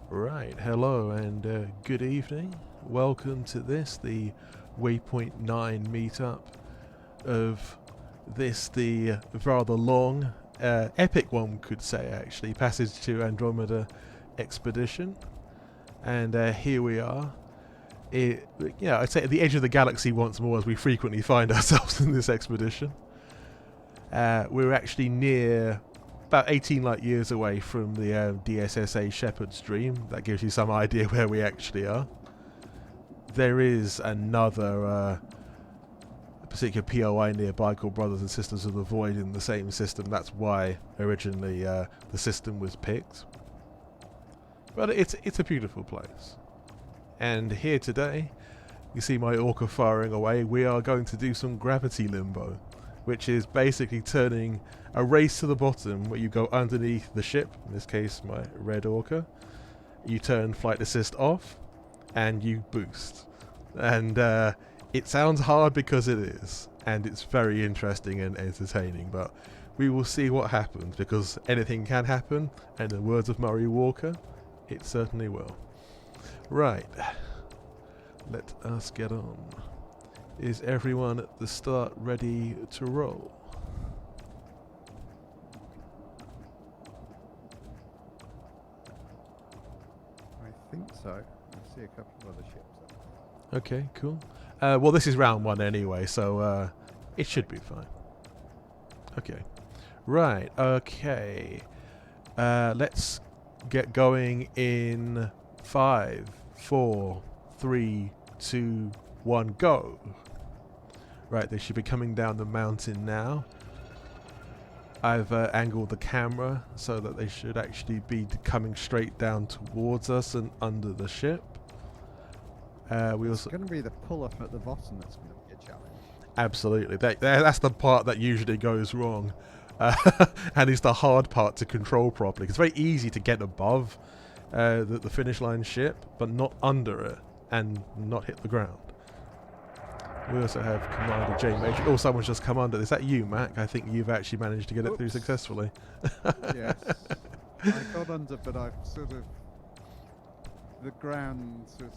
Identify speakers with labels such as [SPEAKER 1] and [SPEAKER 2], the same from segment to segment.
[SPEAKER 1] Right, hello and good evening. Welcome to the Waypoint 9 meetup of the rather long, epic one could say actually, Passage to Andromeda expedition. And here we are. I'd say at the edge of the galaxy once more as we frequently find ourselves in this expedition. We're actually near about 18 light years away from the DSSA Shepherd's Dream. That gives you some idea where we actually are. There is another particular POI nearby called Brothers and Sisters of the Void in the same system. That's why originally the system was picked. But it's a beautiful place. And here today, you see my orca firing away. We are going to do some gravity limbo, which is basically turning a race to the bottom where you go underneath the ship, in this case my red orca, you turn flight assist off, and you boost. And it sounds hard because it is, and it's very interesting and entertaining, but we will see what happens, because anything can happen, and in the words of Murray Walker, it certainly will. Right, let us get on. Is everyone at the start ready to roll?
[SPEAKER 2] I think so. I see a couple of other ships.
[SPEAKER 1] Okay, cool. Well, this is round one anyway, so it should be fine. Okay. Right, okay. Let's get going in 5, 4, 3, 2, 1, go. Right, they should be coming down the mountain now. I've angled the camera so that they should actually be coming straight down towards us and under the ship.
[SPEAKER 2] It's going to be the pull-up at the bottom that's going to be a challenge.
[SPEAKER 1] Absolutely. That's the part that usually goes wrong. And it's the hard part to control properly. It's very easy to get above the finish line ship, but not under it and not hit the ground. We also have Commander J. Major. Oh, someone's just come under. Is that you, Mac? I think you've actually managed to get it through successfully.
[SPEAKER 2] Yes. I got under, but I've sort of... The ground sort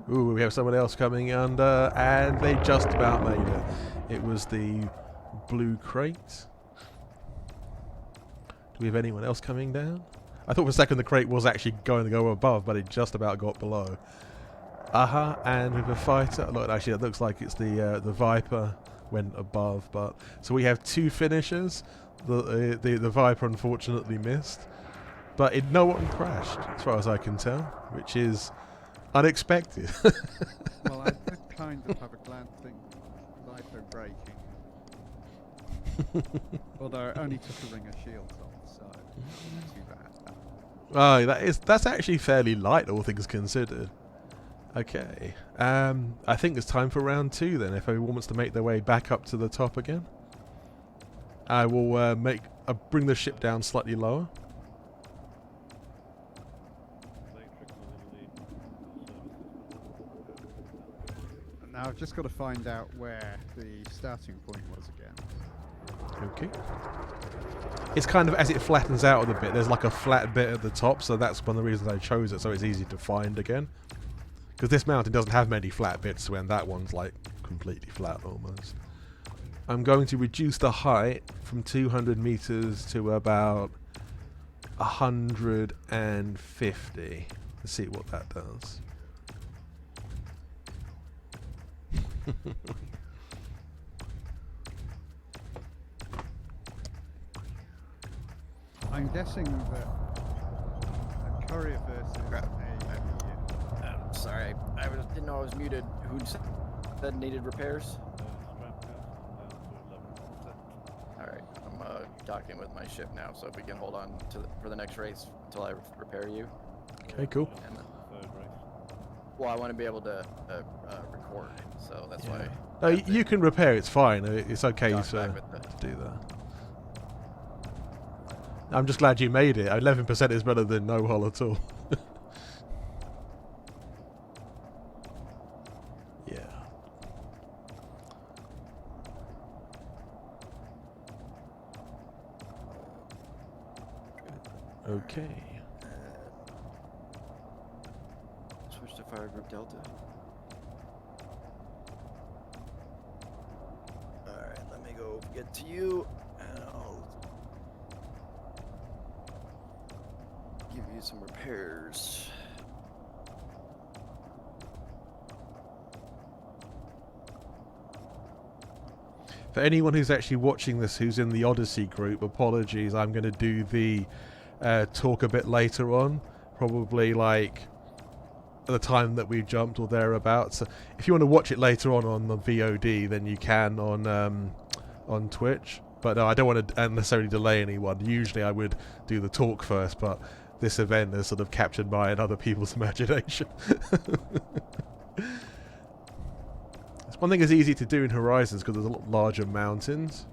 [SPEAKER 2] of...
[SPEAKER 1] Ooh, we have someone else coming under, and they just about made it. It was the blue crate. Do we have anyone else coming down? I thought for a second the crate was actually going to go above, but it just about got below. And with a fighter, look, actually it looks like it's the Viper went above, but so we have two finishers. The Viper unfortunately missed, but no one crashed as far as I can tell, which is unexpected.
[SPEAKER 2] Well, I did kind of have a glancing Viper braking. Although it only took a ring of shields off, so not too bad.
[SPEAKER 1] Oh, that's actually fairly light, all things considered. Okay, I think it's time for round 2 then. If everyone wants to make their way back up to the top again, I will bring the ship down slightly lower.
[SPEAKER 2] And now I've just got to find out where the starting point was again.
[SPEAKER 1] Okay. It's kind of, as it flattens out a bit, there's like a flat bit at the top, so that's one of the reasons I chose it, so it's easy to find again. Because this mountain doesn't have many flat bits, when that one's like completely flat almost. I'm going to reduce the height from 200 meters to about 150. Let's see what that does.
[SPEAKER 2] I'm guessing that a courier versus
[SPEAKER 3] Sorry, didn't know I was muted. Who said needed repairs? Alright, I'm docking with my ship now, so if we can hold on for the next race until I repair you.
[SPEAKER 1] Okay, cool.
[SPEAKER 3] And well, I want to be able to record, so that's why.
[SPEAKER 1] No, you can repair, it's fine. It's okay to do that. I'm just glad you made it. 11% is better than no hull at all. Yeah. Okay.
[SPEAKER 3] Switch to Fire Group Delta. Alright, let me go get to you, and I'll give you some repairs.
[SPEAKER 1] For anyone who's actually watching this who's in the Odyssey group, apologies, I'm going to do the talk a bit later on, probably like at the time that we jumped or thereabouts. So if you want to watch it later on the VOD, then you can on Twitch. But no, I don't want to necessarily delay anyone. Usually I would do the talk first, but this event is sort of captured by other people's imagination. One thing is easy to do in Horizons because there's a lot larger mountains.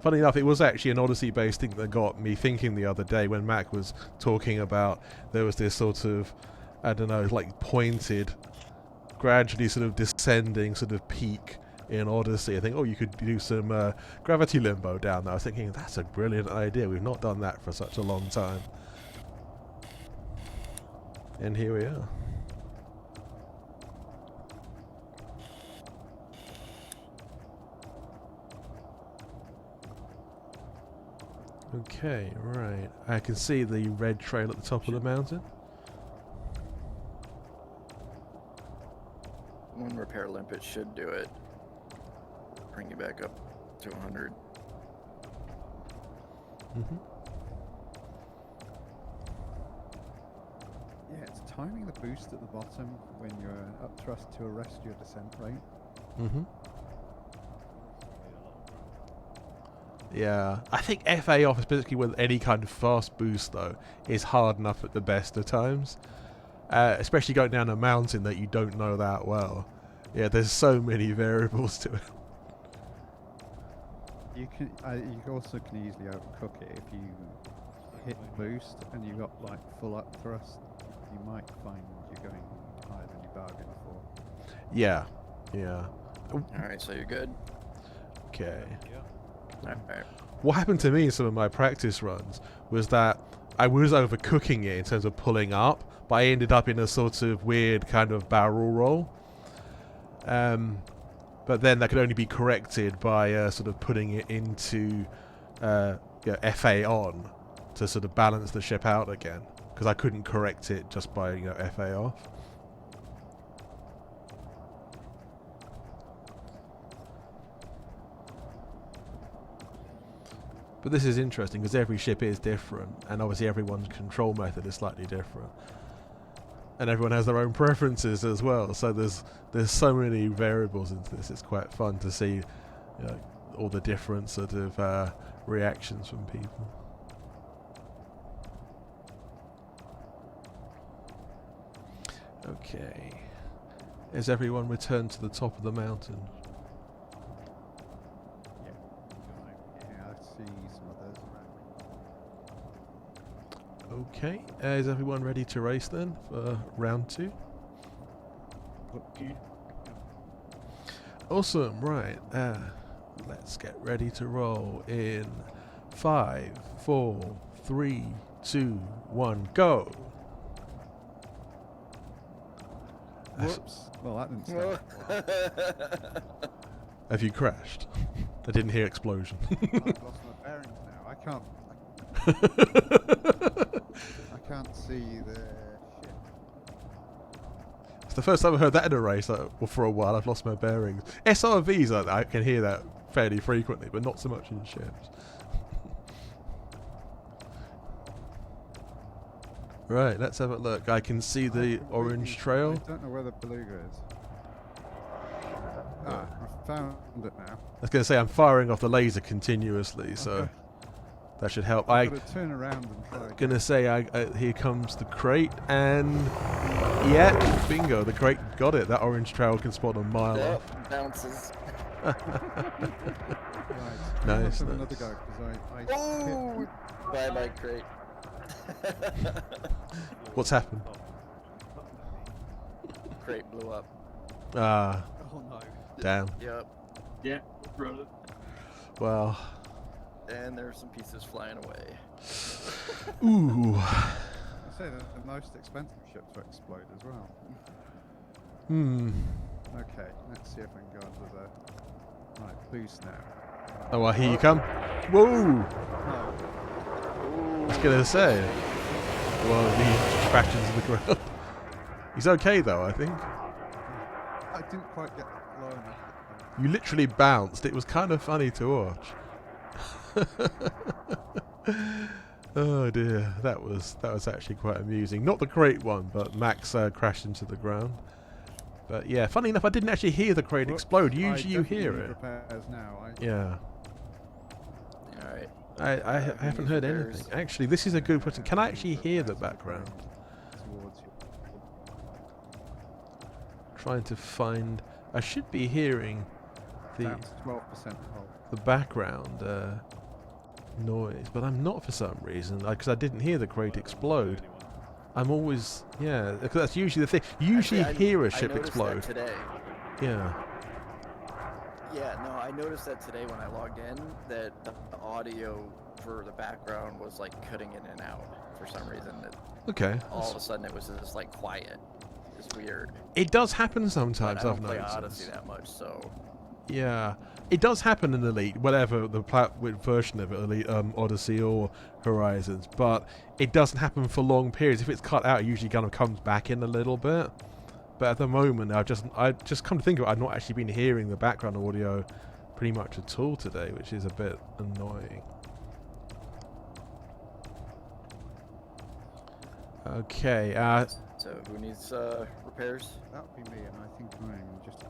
[SPEAKER 1] Funny enough, it was actually an Odyssey-based thing that got me thinking the other day when Mac was talking about there was this sort of, I don't know, like pointed, gradually sort of descending sort of peak in Odyssey. I think, oh, you could do some gravity limbo down there. I was thinking, that's a brilliant idea. We've not done that for such a long time. And here we are. Okay, right. I can see the red trail at the top of the mountain.
[SPEAKER 3] One repair limpet should do it. Bring you back up to 100.
[SPEAKER 1] Mm-hmm.
[SPEAKER 2] Yeah, it's timing the boost at the bottom when you're up thrust to arrest your descent rate.
[SPEAKER 1] Mm-hmm. Yeah, I think FA off, especially with any kind of fast boost though, is hard enough at the best of times. Especially going down a mountain that you don't know that well. Yeah, there's so many variables to it.
[SPEAKER 2] You also can easily overcook it if you hit boost and you got like full up thrust. You might find you're going higher than you bargained for.
[SPEAKER 1] Yeah, yeah.
[SPEAKER 3] Alright, so you're good?
[SPEAKER 1] Okay.
[SPEAKER 3] Alright.
[SPEAKER 1] What happened to me in some of my practice runs was that I was overcooking it in terms of pulling up, but I ended up in a sort of weird kind of barrel roll. But then that could only be corrected by sort of putting it into FA on to sort of balance the ship out again, because I couldn't correct it just by FA off. But this is interesting because every ship is different, and obviously everyone's control method is slightly different, and everyone has their own preferences as well. So there's so many variables into this. It's quite fun to see all the different sort of reactions from people. Okay, has everyone returned to the top of the mountain? Okay, is everyone ready to race then for round 2? Awesome, right. Let's get ready to roll in 5, 4, 3, 2, 1, go!
[SPEAKER 2] Whoops. Well, that didn't start.
[SPEAKER 1] Have you crashed? I didn't hear explosion.
[SPEAKER 2] I've lost my bearings now. I can't see the ship.
[SPEAKER 1] It's the first time I've heard that in a race for a while. I've lost my bearings. SRVs, I can hear that fairly frequently, but not so much in ships. Right, let's have a look. I can see the orange trail.
[SPEAKER 2] I don't know where the beluga is. I found it now.
[SPEAKER 1] I was going to say I'm firing off the laser continuously, so
[SPEAKER 2] Okay.
[SPEAKER 1] that should help.
[SPEAKER 2] I've got to turn around and try again.
[SPEAKER 1] Gonna say, here comes the crate, and yeah, bingo, the crate got it. That orange trail can spot a mile off.
[SPEAKER 3] Yep, bounces.
[SPEAKER 2] Right.
[SPEAKER 1] Nice,
[SPEAKER 2] Let's have
[SPEAKER 1] nice.
[SPEAKER 2] another go, because I
[SPEAKER 3] Oh! Bye-bye, crate.
[SPEAKER 1] What's happened?
[SPEAKER 3] Crate blew up.
[SPEAKER 1] Ah,
[SPEAKER 2] Oh no.
[SPEAKER 1] damn.
[SPEAKER 3] Yep.
[SPEAKER 4] Yeah, brother.
[SPEAKER 1] Well,
[SPEAKER 3] And there's some pieces flying away.
[SPEAKER 1] Ooh.
[SPEAKER 2] I say they're the most expensive ship to explode as well.
[SPEAKER 1] Hmm.
[SPEAKER 2] Okay, let's see if I can go under the... Right, boost now.
[SPEAKER 1] Oh, well, here you come. Whoa!
[SPEAKER 2] No.
[SPEAKER 1] I was gonna say. Well, he crashed into the ground. He's okay though, I think.
[SPEAKER 2] I didn't quite get low enough.
[SPEAKER 1] You literally bounced. It was kind of funny to watch. Oh dear, that was actually quite amusing. Not the crate one, but Max crashed into the ground. But yeah, funny enough, I didn't actually hear the crate explode. Usually you hear it.
[SPEAKER 2] Repairs now.
[SPEAKER 1] Yeah.
[SPEAKER 3] All right.
[SPEAKER 1] I haven't heard anything. Actually, this is a good question. Can I actually hear the background?
[SPEAKER 2] Towards you.
[SPEAKER 1] Trying to find. I should be hearing
[SPEAKER 2] That's 12% hull.
[SPEAKER 1] the background noise, but I'm not for some reason. Because I didn't hear the crate explode. I'm always because that's usually the thing. You usually hear a ship explode.
[SPEAKER 3] That today.
[SPEAKER 1] Yeah.
[SPEAKER 3] Yeah, no, I noticed that today when I logged in that the audio for the background was like cutting in and out for some reason.
[SPEAKER 1] Okay.
[SPEAKER 3] All of a sudden it was just like quiet. It's weird.
[SPEAKER 1] It does happen sometimes.
[SPEAKER 3] But I
[SPEAKER 1] I've
[SPEAKER 3] don't play
[SPEAKER 1] noticed.
[SPEAKER 3] Odyssey that much, so.
[SPEAKER 1] Yeah, it does happen in Elite, whatever the version of it, Elite, Odyssey or Horizons, but it doesn't happen for long periods. If it's cut out, it usually kind of comes back in a little bit. But at the moment, I just come to think of it, I've not actually been hearing the background audio pretty much at all today, which is a bit annoying. Okay,
[SPEAKER 3] So who needs repairs?
[SPEAKER 2] That would be me, and I think I'm just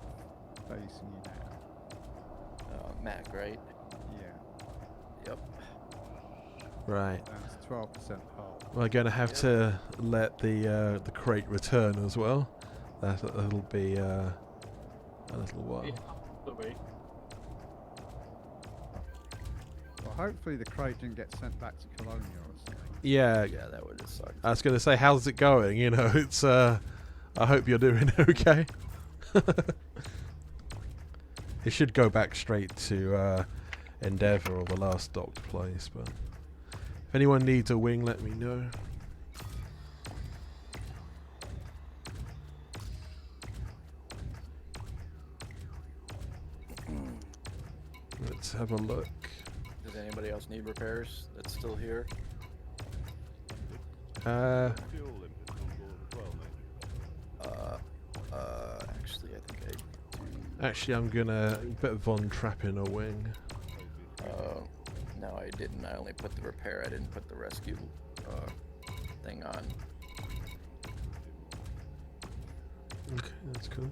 [SPEAKER 2] facing you now.
[SPEAKER 3] Mac, right?
[SPEAKER 2] Yeah,
[SPEAKER 3] Yep.
[SPEAKER 1] right.
[SPEAKER 2] that's 12% hull.
[SPEAKER 1] We're going to have to let the crate return as well. That'll be a little while.
[SPEAKER 2] Well, hopefully the crate didn't get sent back to Colonia or something.
[SPEAKER 1] Yeah,
[SPEAKER 3] Yeah, that would have sucked.
[SPEAKER 1] I was going to say, how's it going? You know, it's. I hope you're doing okay. It should go back straight to Endeavour or the last docked place, but if anyone needs a wing, let me know. Let's have a look.
[SPEAKER 3] Does anybody else need repairs that's still here? Actually, I think I do.
[SPEAKER 1] Actually, I'm gonna bit of Von Trapp in a wing.
[SPEAKER 3] No, I didn't. I only put the repair. I didn't put the rescue thing on.
[SPEAKER 1] Okay, that's cool.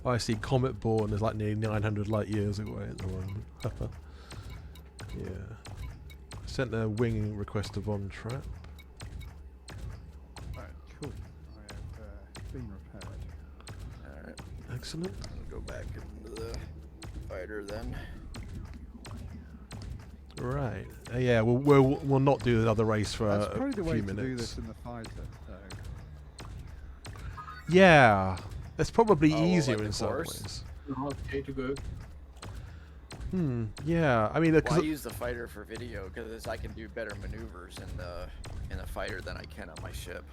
[SPEAKER 1] Oh, I see Comet Born is like nearly 900 light years away at the moment. Yeah. Sent a wing request to Von Trapp.
[SPEAKER 2] Right, cool. I have been repaired.
[SPEAKER 3] Alright.
[SPEAKER 1] Excellent.
[SPEAKER 3] I'll go back into the fighter then.
[SPEAKER 1] Right. Yeah, we'll not do another race for
[SPEAKER 2] That's
[SPEAKER 1] a
[SPEAKER 2] probably the way
[SPEAKER 1] few
[SPEAKER 2] to do
[SPEAKER 1] minutes.
[SPEAKER 2] this in the fighter, though.
[SPEAKER 1] Yeah. That's probably
[SPEAKER 3] Oh,
[SPEAKER 1] easier
[SPEAKER 3] like the
[SPEAKER 1] in some
[SPEAKER 3] course?
[SPEAKER 1] ways.
[SPEAKER 4] Okay to go.
[SPEAKER 1] Yeah. I mean,
[SPEAKER 3] Well, I
[SPEAKER 1] because
[SPEAKER 3] use the fighter for video because I can do better maneuvers in the fighter than I can on my ship.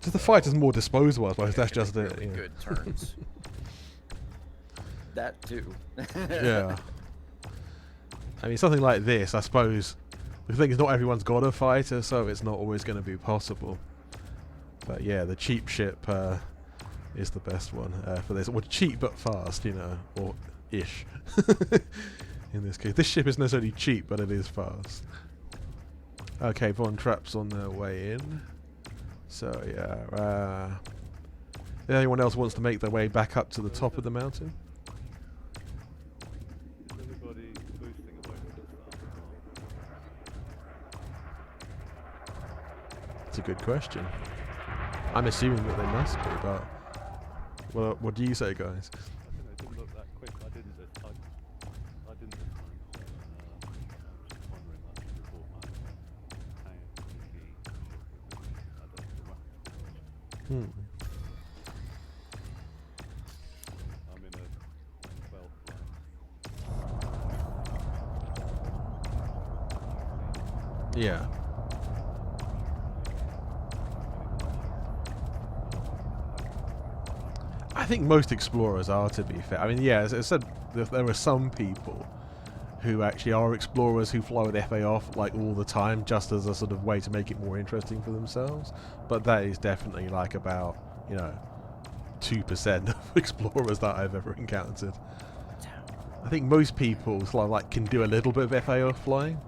[SPEAKER 1] the fighter's more disposable, I suppose.
[SPEAKER 3] I
[SPEAKER 1] That's
[SPEAKER 3] can
[SPEAKER 1] just
[SPEAKER 3] make
[SPEAKER 1] it.
[SPEAKER 3] really
[SPEAKER 1] Yeah.
[SPEAKER 3] good turns. That too.
[SPEAKER 1] Yeah. I mean, something like this, I suppose. The thing is, not everyone's got a fighter, so it's not always going to be possible. But yeah, the cheap ship is the best one for this. Well, cheap but fast, you know, or ish. In this case, this ship isn't necessarily cheap, but it is fast. Okay, Von Trapp's on their way in. So yeah, if anyone else wants to make their way back up to the top of the mountain?
[SPEAKER 5] Everybody boosting at the moment.
[SPEAKER 1] It's a good question. I'm assuming that they must be, but what do you say, guys?
[SPEAKER 5] I don't know, it didn't look that quick. I didn't this time. I didn't this time. I'm just wondering, like, before my tank, I don't know what. I'm in a 12 line.
[SPEAKER 1] Yeah. I think most explorers are, to be fair. I mean, yeah, as I said, there are some people who actually are explorers who fly with FA off like all the time, just as a sort of way to make it more interesting for themselves. But that is definitely like about, 2% of explorers that I've ever encountered. I think most people like can do a little bit of FA off flying,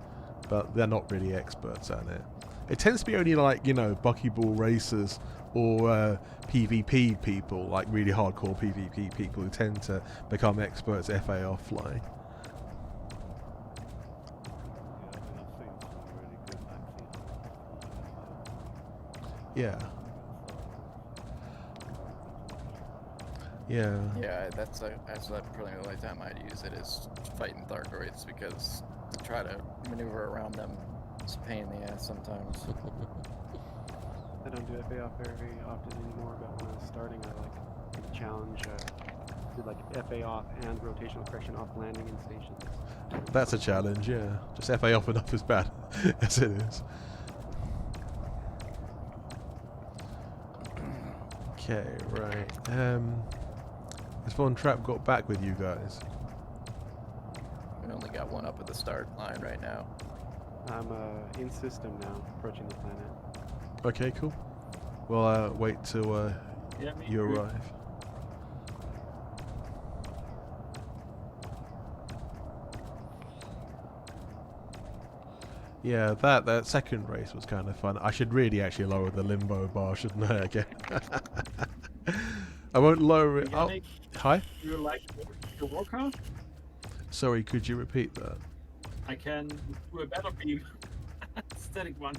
[SPEAKER 1] but they're not really experts at it. It tends to be only like, buckyball racers or PvP people, like really hardcore PvP people, who tend to become experts at FA off flying.
[SPEAKER 5] Yeah, I mean, I've seen some really good maxi.
[SPEAKER 1] Yeah.
[SPEAKER 3] Yeah, that's probably the only time I'd use it is fighting Thargoids, because to try to maneuver around them is a pain in the ass sometimes.
[SPEAKER 4] I don't do FA off very often anymore, but when I was starting, I like the challenge. Did like FA off and rotational correction off landing in stations.
[SPEAKER 1] That's a challenge, yeah. Just FA off enough is bad, as it is. Okay, right. Has Von Trapp got back with you guys?
[SPEAKER 3] We only got one up at the start line right now.
[SPEAKER 4] I'm in system now, approaching the planet.
[SPEAKER 1] Okay, cool. We'll wait till
[SPEAKER 6] Yeah, me
[SPEAKER 1] you
[SPEAKER 6] too.
[SPEAKER 1] arrive. Yeah, that second race was kind of fun. I should really actually lower the limbo bar, shouldn't I, again? I won't lower it. Oh,
[SPEAKER 6] Yannick,
[SPEAKER 1] hi?
[SPEAKER 6] you like the Warcraft?
[SPEAKER 1] Sorry, could you repeat that?
[SPEAKER 6] I can do a better beam. Static one.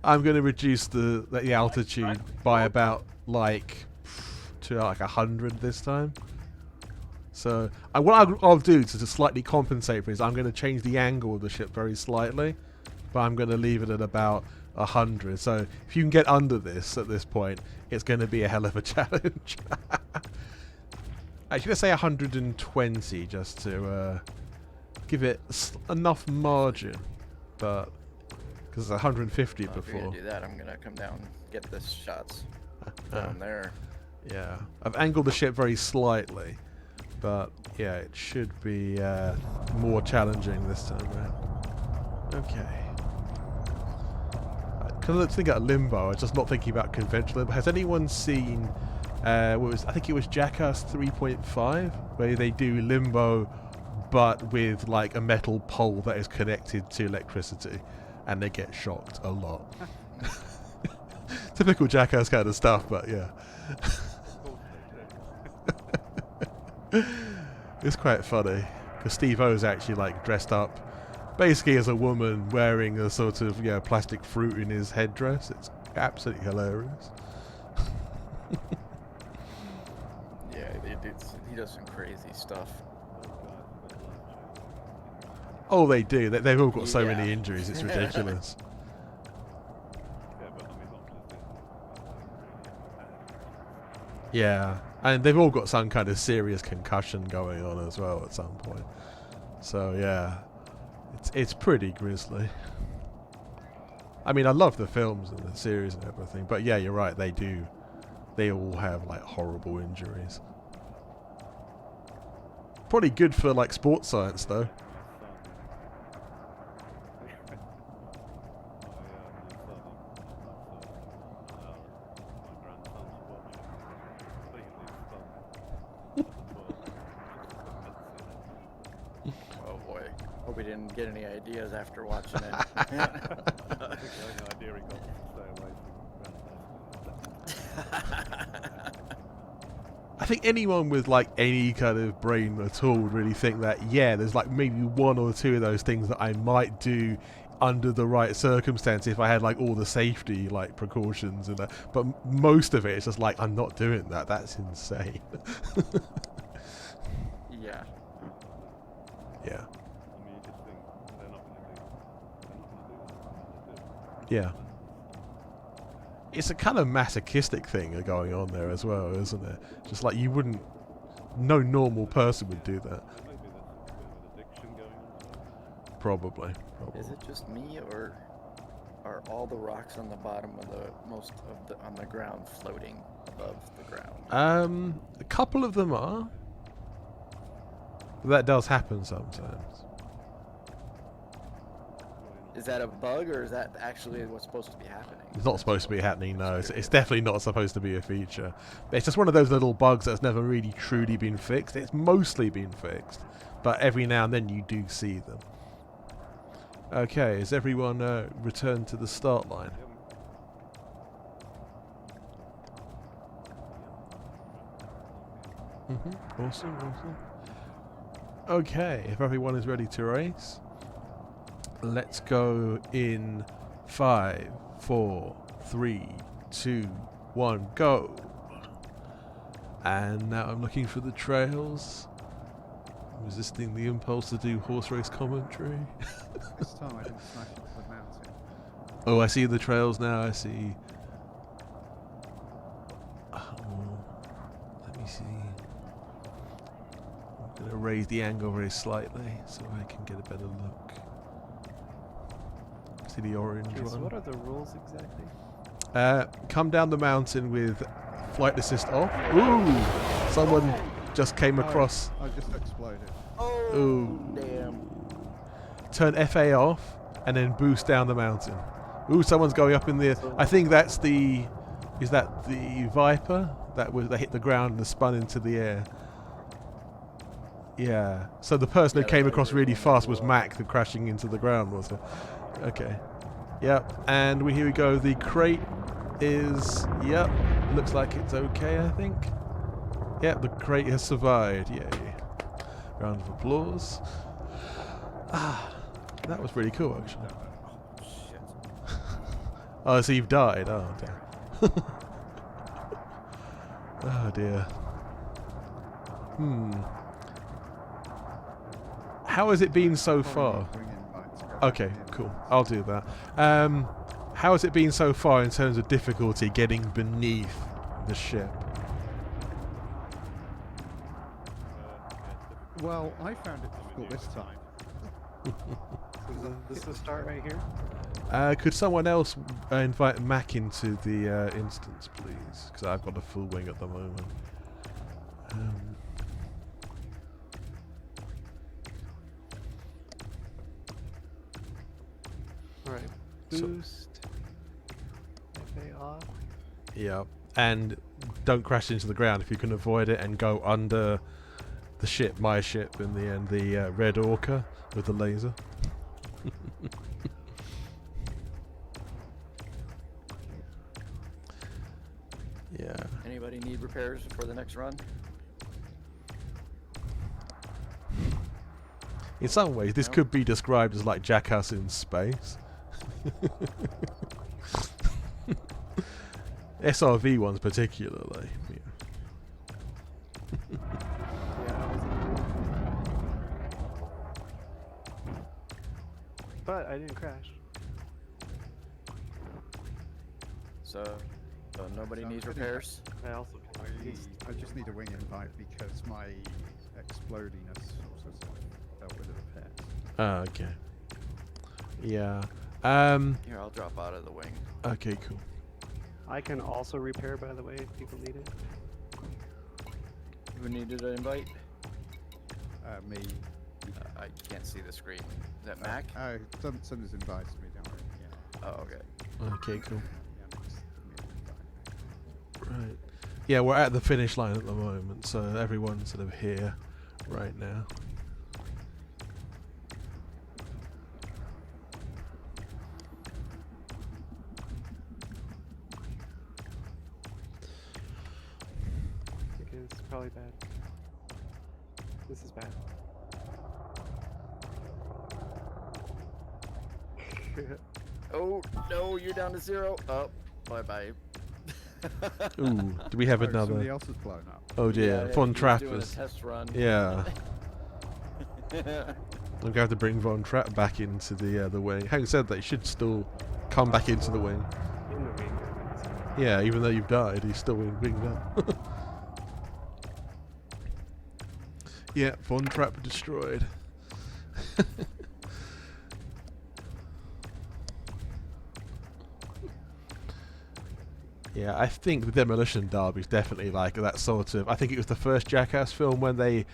[SPEAKER 1] I'm going to reduce the altitude by about to 100 this time. So what I'll do to slightly compensate for is I'm going to change the angle of the ship very slightly, but I'm going to leave it at about 100. So if you can get under this at this point, it's going to be a hell of a challenge. Actually, let's say 120 just to give it enough margin, but because it's 150
[SPEAKER 3] If you're
[SPEAKER 1] before.
[SPEAKER 3] gonna do that, I'm gonna come down and get the shots down there.
[SPEAKER 1] Yeah, I've angled the ship very slightly, but yeah, it should be more challenging this time around. Okay. Because let's think about limbo. I was just not thinking about conventional limbo. Has anyone seen? I think it was Jackass 3.5, where they do limbo, but with like a metal pole that is connected to electricity, and they get shocked a lot. Typical Jackass kind of stuff, but yeah. It's quite funny because Steve O's actually like dressed up basically as a woman wearing a sort of plastic fruit in his headdress. It's absolutely hilarious.
[SPEAKER 3] Yeah, he does some crazy stuff.
[SPEAKER 1] Oh, they do. They've all got so
[SPEAKER 3] Yeah.
[SPEAKER 1] many injuries. It's ridiculous.
[SPEAKER 5] Yeah, but I mean, not just this one.
[SPEAKER 1] Yeah, and they've all got some kind of serious concussion going on as well at some point. So yeah, it's pretty grisly. I mean, I love the films and the series and everything, but yeah, you're right. They do. They all have like horrible injuries. Probably good for like sports science though.
[SPEAKER 3] Oh boy, hope he didn't get any ideas after watching it.
[SPEAKER 5] I think the only idea he got was to stay away from grandparents.
[SPEAKER 1] I think anyone with like any kind of brain at all would really think that there's like maybe one or two of those things that I might do under the right circumstance if I had like all the safety like precautions and that. But most of it is just like I'm not doing that. That's insane.
[SPEAKER 3] Yeah.
[SPEAKER 1] Yeah.
[SPEAKER 5] I mean, you just think they're not going to do that.
[SPEAKER 1] Yeah. It's a kind of masochistic thing going on there as well, isn't it? Just like you wouldn't, no normal person would do that.
[SPEAKER 5] Maybe there's a bit of an addiction going on.
[SPEAKER 1] Probably.
[SPEAKER 3] Is it just me, or are all the rocks on the bottom of on the ground floating above the ground?
[SPEAKER 1] A couple of them are. That does happen sometimes.
[SPEAKER 3] Is that a bug, or is that actually what's supposed to be happening?
[SPEAKER 1] It's not supposed to be happening, no. It's definitely not supposed to be a feature. But it's just one of those little bugs that's never really truly been fixed. It's mostly been fixed, but every now and then you do see them. Okay, has everyone returned to the start line? Awesome, awesome. Okay, if everyone is ready to race, let's go in 5, 4, 3, 2, 1, go. And now I'm looking for the trails. Resisting the impulse to do horse race commentary.
[SPEAKER 2] This time I didn't smash into the mountain.
[SPEAKER 1] Oh, I see the trails now, I see. Oh, let me see. I'm going to raise the angle very slightly so I can get a better look. See the orange
[SPEAKER 4] Yes,
[SPEAKER 1] one?
[SPEAKER 4] what are the rules exactly?
[SPEAKER 1] Come down the mountain with flight assist off. Ooh! Someone just came across.
[SPEAKER 2] I just exploded.
[SPEAKER 3] Oh,
[SPEAKER 1] Ooh.
[SPEAKER 3] damn.
[SPEAKER 1] Turn FA off and then boost down the mountain. Ooh, someone's going up in the. I think that's the. Is that the Viper that hit the ground and spun into the air? Yeah. So the person who came across really fast was Mac, the crashing into the ground, was it? Okay. Yep. And here we go. The crate is. Yep. Looks like it's okay, I think. Yep. The crate has survived. Yay. Round of applause. Ah, that was pretty cool, actually.
[SPEAKER 3] Shit.
[SPEAKER 1] Oh, so you've died. Oh, damn. Oh, dear. How has it been so far? Okay, cool. I'll do that. How has it been so far in terms of difficulty getting beneath the ship?
[SPEAKER 2] Well, I found it difficult this time.
[SPEAKER 4] So this is the start right here?
[SPEAKER 1] Could someone else invite Mac into the instance, please? Because I've got a full wing at the moment.
[SPEAKER 4] Alright.
[SPEAKER 1] So-
[SPEAKER 4] Boost. FA off.
[SPEAKER 1] Yeah, and don't crash into the ground if you can avoid it, and go under the ship, my ship, in the end, the Red Orca with the laser. Yeah.
[SPEAKER 3] Anybody need repairs for the next run?
[SPEAKER 1] In some ways, this could be described as like Jackass in space. SRV ones particularly. Yeah.
[SPEAKER 4] But I didn't crash.
[SPEAKER 3] So nobody
[SPEAKER 2] So
[SPEAKER 3] needs
[SPEAKER 2] I'm
[SPEAKER 3] repairs?
[SPEAKER 4] I also
[SPEAKER 2] I just need a wing invite because my explodiness also dealt with the repairs.
[SPEAKER 1] Ah, okay. Yeah.
[SPEAKER 3] Here, I'll drop out of the wing.
[SPEAKER 1] Okay, cool.
[SPEAKER 4] I can also repair, by the way, if people need it.
[SPEAKER 3] Who needed an invite?
[SPEAKER 2] Me.
[SPEAKER 3] I can't see the screen. Is that Mac?
[SPEAKER 2] Someone's invited me, don't worry. Yeah.
[SPEAKER 3] Oh, okay.
[SPEAKER 1] Okay, cool.
[SPEAKER 2] Yeah, just give me an invite.
[SPEAKER 1] Right. Yeah, we're at the finish line at the moment, so everyone's sort of here right now.
[SPEAKER 4] Okay, this is probably bad. This is bad.
[SPEAKER 3] Oh, no, you're down to 0. Oh, bye-bye.
[SPEAKER 1] Ooh, do we have
[SPEAKER 2] Somebody
[SPEAKER 1] another?
[SPEAKER 2] else has blown up.
[SPEAKER 1] Oh dear, Von
[SPEAKER 3] he was
[SPEAKER 1] Trapp
[SPEAKER 3] doing a
[SPEAKER 1] is.
[SPEAKER 3] test run.
[SPEAKER 1] Yeah, I'm going to have to bring Von Trapp back into the wing. Having said that, he should still come back into the wing.
[SPEAKER 4] In the wing.
[SPEAKER 1] Yeah, even though you've died, he's still winged up. Yeah, Von Trapp destroyed. Yeah, I think the Demolition Derby is definitely like that sort of. I think it was the first Jackass film when they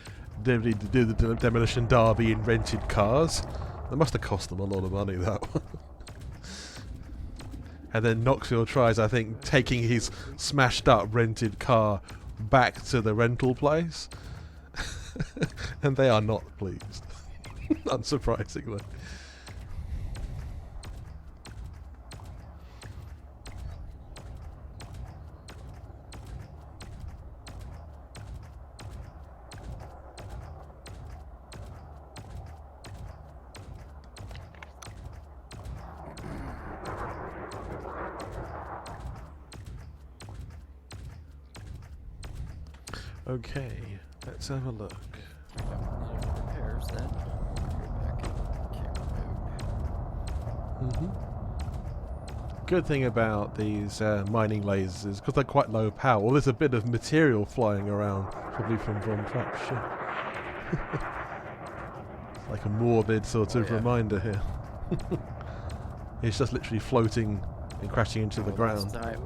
[SPEAKER 1] did the Demolition Derby in rented cars. That must have cost them a lot of money, that one. And then Knoxville tries, I think, taking his smashed up rented car back to the rental place. And they are not pleased, unsurprisingly. Okay, let's have a look.
[SPEAKER 3] Repairs then. Go back in camera mode.
[SPEAKER 1] Good thing about these mining lasers is because they're quite low power. Well, there's a bit of material flying around, probably from Von Trapp's ship. It's like a morbid sort of reminder here. It's just literally floating and crashing into the ground.
[SPEAKER 4] What's that?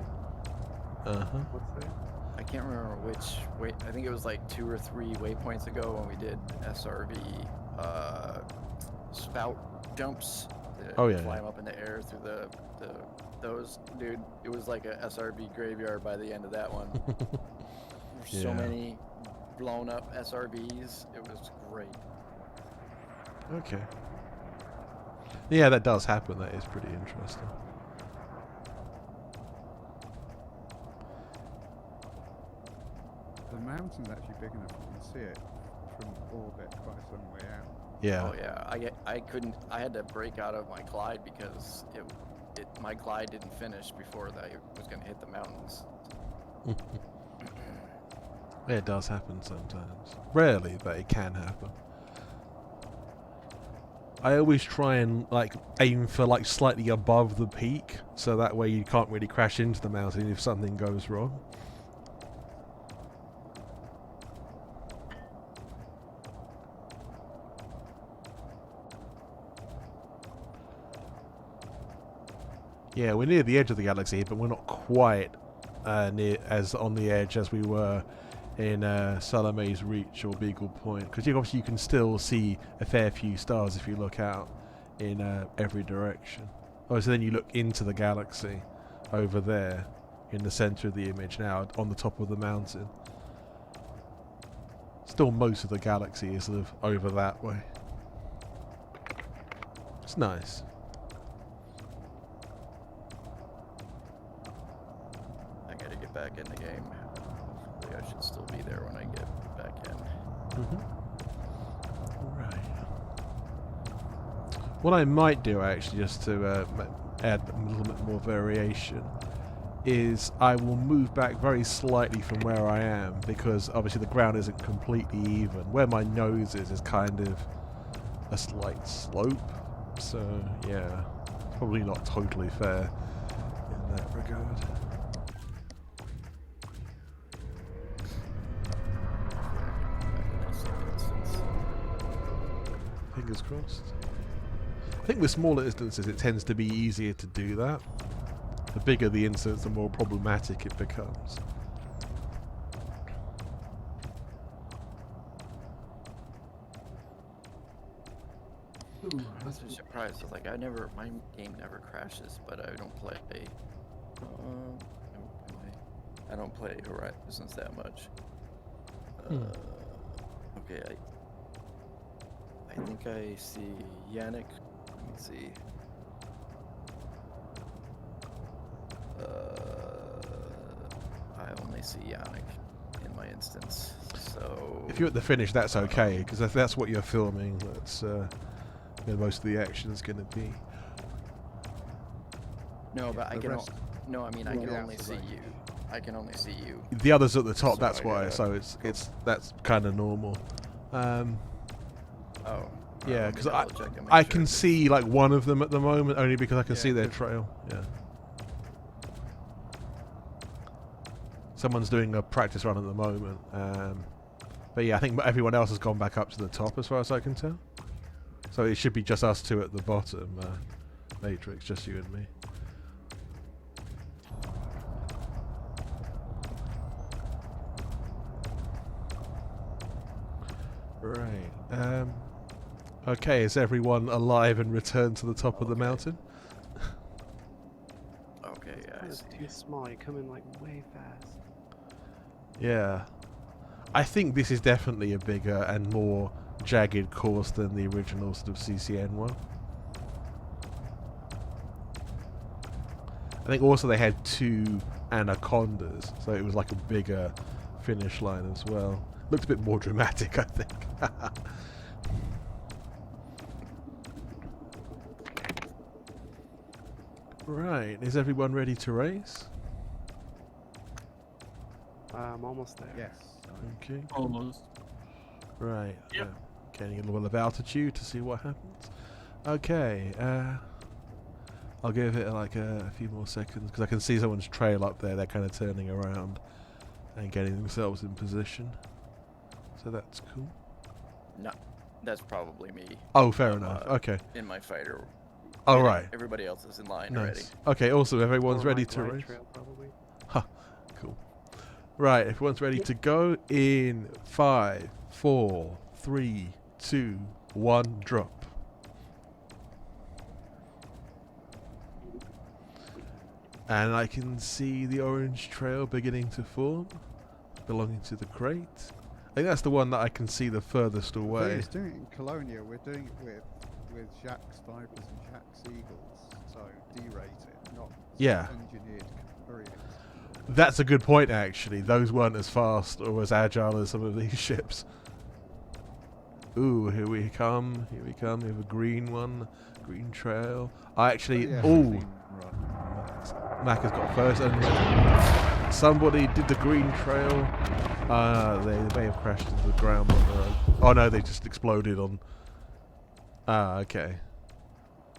[SPEAKER 3] I can't remember which wait. I think it was like 2 or 3 waypoints ago when we did SRV spout jumps.
[SPEAKER 1] Oh, yeah,
[SPEAKER 3] Fly 'em up in the air through those. Dude, it was like a SRV graveyard by the end of that one. There's so many blown up SRVs. It was great.
[SPEAKER 1] Okay. Yeah, that does happen. That is pretty interesting.
[SPEAKER 2] The mountain's actually big enough you can see it from orbit quite some way out.
[SPEAKER 1] Yeah.
[SPEAKER 3] Oh yeah. I couldn't. I had to break out of my glide because my glide didn't finish before that was going to hit the mountains.
[SPEAKER 1] It does happen sometimes. Rarely, but it can happen. I always try and like aim for like slightly above the peak, so that way you can't really crash into the mountain if something goes wrong. Yeah, we're near the edge of the galaxy, but we're not quite near as on the edge as we were in Salome's Reach or Beagle Point, because obviously you can still see a fair few stars if you look out in every direction. Obviously, then you look into the galaxy over there in the center of the image now, on the top of the mountain. Still, most of the galaxy is sort of over that way. It's nice.
[SPEAKER 3] Back in the game. Hopefully I should still be there when I get back in.
[SPEAKER 1] Right. What I might do actually, just to add a little bit more variation, is I will move back very slightly from where I am, because obviously the ground isn't completely even. Where my nose is kind of a slight slope, so yeah, it's probably not totally fair in that regard. Fingers crossed. I think with smaller instances it tends to be easier to do that. The bigger the instance, the more problematic it becomes.
[SPEAKER 3] I'm so surprised. Like my game never crashes, but I don't play. I don't play Horizons that much. Okay, I think I see Yannick. Let me see. I only see Yannick in my instance. So
[SPEAKER 1] if you're at the finish, that's okay, because if that's what you're filming, that's where most of the action is going to be.
[SPEAKER 3] No, but I
[SPEAKER 2] The
[SPEAKER 3] can.
[SPEAKER 2] rest-
[SPEAKER 3] No, I mean I
[SPEAKER 2] will
[SPEAKER 3] can
[SPEAKER 2] be
[SPEAKER 3] only
[SPEAKER 2] out
[SPEAKER 3] see
[SPEAKER 2] the
[SPEAKER 3] you. I can only see you.
[SPEAKER 1] The others at the top,
[SPEAKER 3] So
[SPEAKER 1] that's
[SPEAKER 3] I
[SPEAKER 1] why.
[SPEAKER 3] gotta-
[SPEAKER 1] So it's that's kind of normal.
[SPEAKER 3] Oh.
[SPEAKER 1] Yeah,
[SPEAKER 3] let me
[SPEAKER 1] because
[SPEAKER 3] double-check and make
[SPEAKER 1] I
[SPEAKER 3] sure
[SPEAKER 1] can
[SPEAKER 3] it's-
[SPEAKER 1] see like one of them at the moment, only because I can
[SPEAKER 2] Yeah,
[SPEAKER 1] see their
[SPEAKER 2] 'cause-
[SPEAKER 1] trail. Yeah. Someone's doing a practice run at the moment. But yeah, I think everyone else has gone back up to the top as far as I can tell. So it should be just us two at the bottom, Matrix, just you and me. Right. Okay, is everyone alive and returned to the top of the mountain?
[SPEAKER 3] Okay, yeah, I
[SPEAKER 4] It's
[SPEAKER 3] see.
[SPEAKER 4] too small. You come in like way fast.
[SPEAKER 1] Yeah. I think this is definitely a bigger and more jagged course than the original sort of CCN one. I think also they had 2 anacondas, so it was like a bigger finish line as well. Looked a bit more dramatic, I think. Right, is everyone ready to race?
[SPEAKER 4] I'm almost there.
[SPEAKER 2] Yes.
[SPEAKER 1] Okay.
[SPEAKER 6] Almost.
[SPEAKER 1] Right.
[SPEAKER 6] Yep.
[SPEAKER 1] Getting a little bit of altitude to see what happens. Okay. I'll give it like a few more seconds because I can see someone's trail up there. They're kind of turning around and getting themselves in position. So that's cool.
[SPEAKER 3] No, that's probably me
[SPEAKER 1] Oh, fair enough. Okay.
[SPEAKER 3] in my fighter.
[SPEAKER 1] All
[SPEAKER 3] You know,
[SPEAKER 1] right.
[SPEAKER 3] Everybody else is in line already.
[SPEAKER 1] Nice. Okay. Awesome. Everyone's
[SPEAKER 4] Or
[SPEAKER 1] ready
[SPEAKER 4] my
[SPEAKER 1] to
[SPEAKER 4] glide
[SPEAKER 1] race.
[SPEAKER 4] trail, probably.
[SPEAKER 1] Cool. Right. Everyone's ready to go in 5, 4, 3, 2, 1. Drop. And I can see the orange trail beginning to form, belonging to the crate. I think that's the one that I can see the furthest away.
[SPEAKER 2] He's doing it in Colonia. We're doing it with Jacques Vipers and Jacques Eagles. So derate it, not
[SPEAKER 1] Yeah.
[SPEAKER 2] engineered Koreans.
[SPEAKER 1] That's a good point, actually. Those weren't as fast or as agile as some of these ships. Ooh, here we come. Here we come. We have a green one. Green trail. I actually...
[SPEAKER 2] Yeah,
[SPEAKER 1] Ooh.
[SPEAKER 2] 15 run.
[SPEAKER 1] Mac has got first. And somebody did the green trail. They may have crashed into the ground on their own. Oh no, they just exploded on... okay.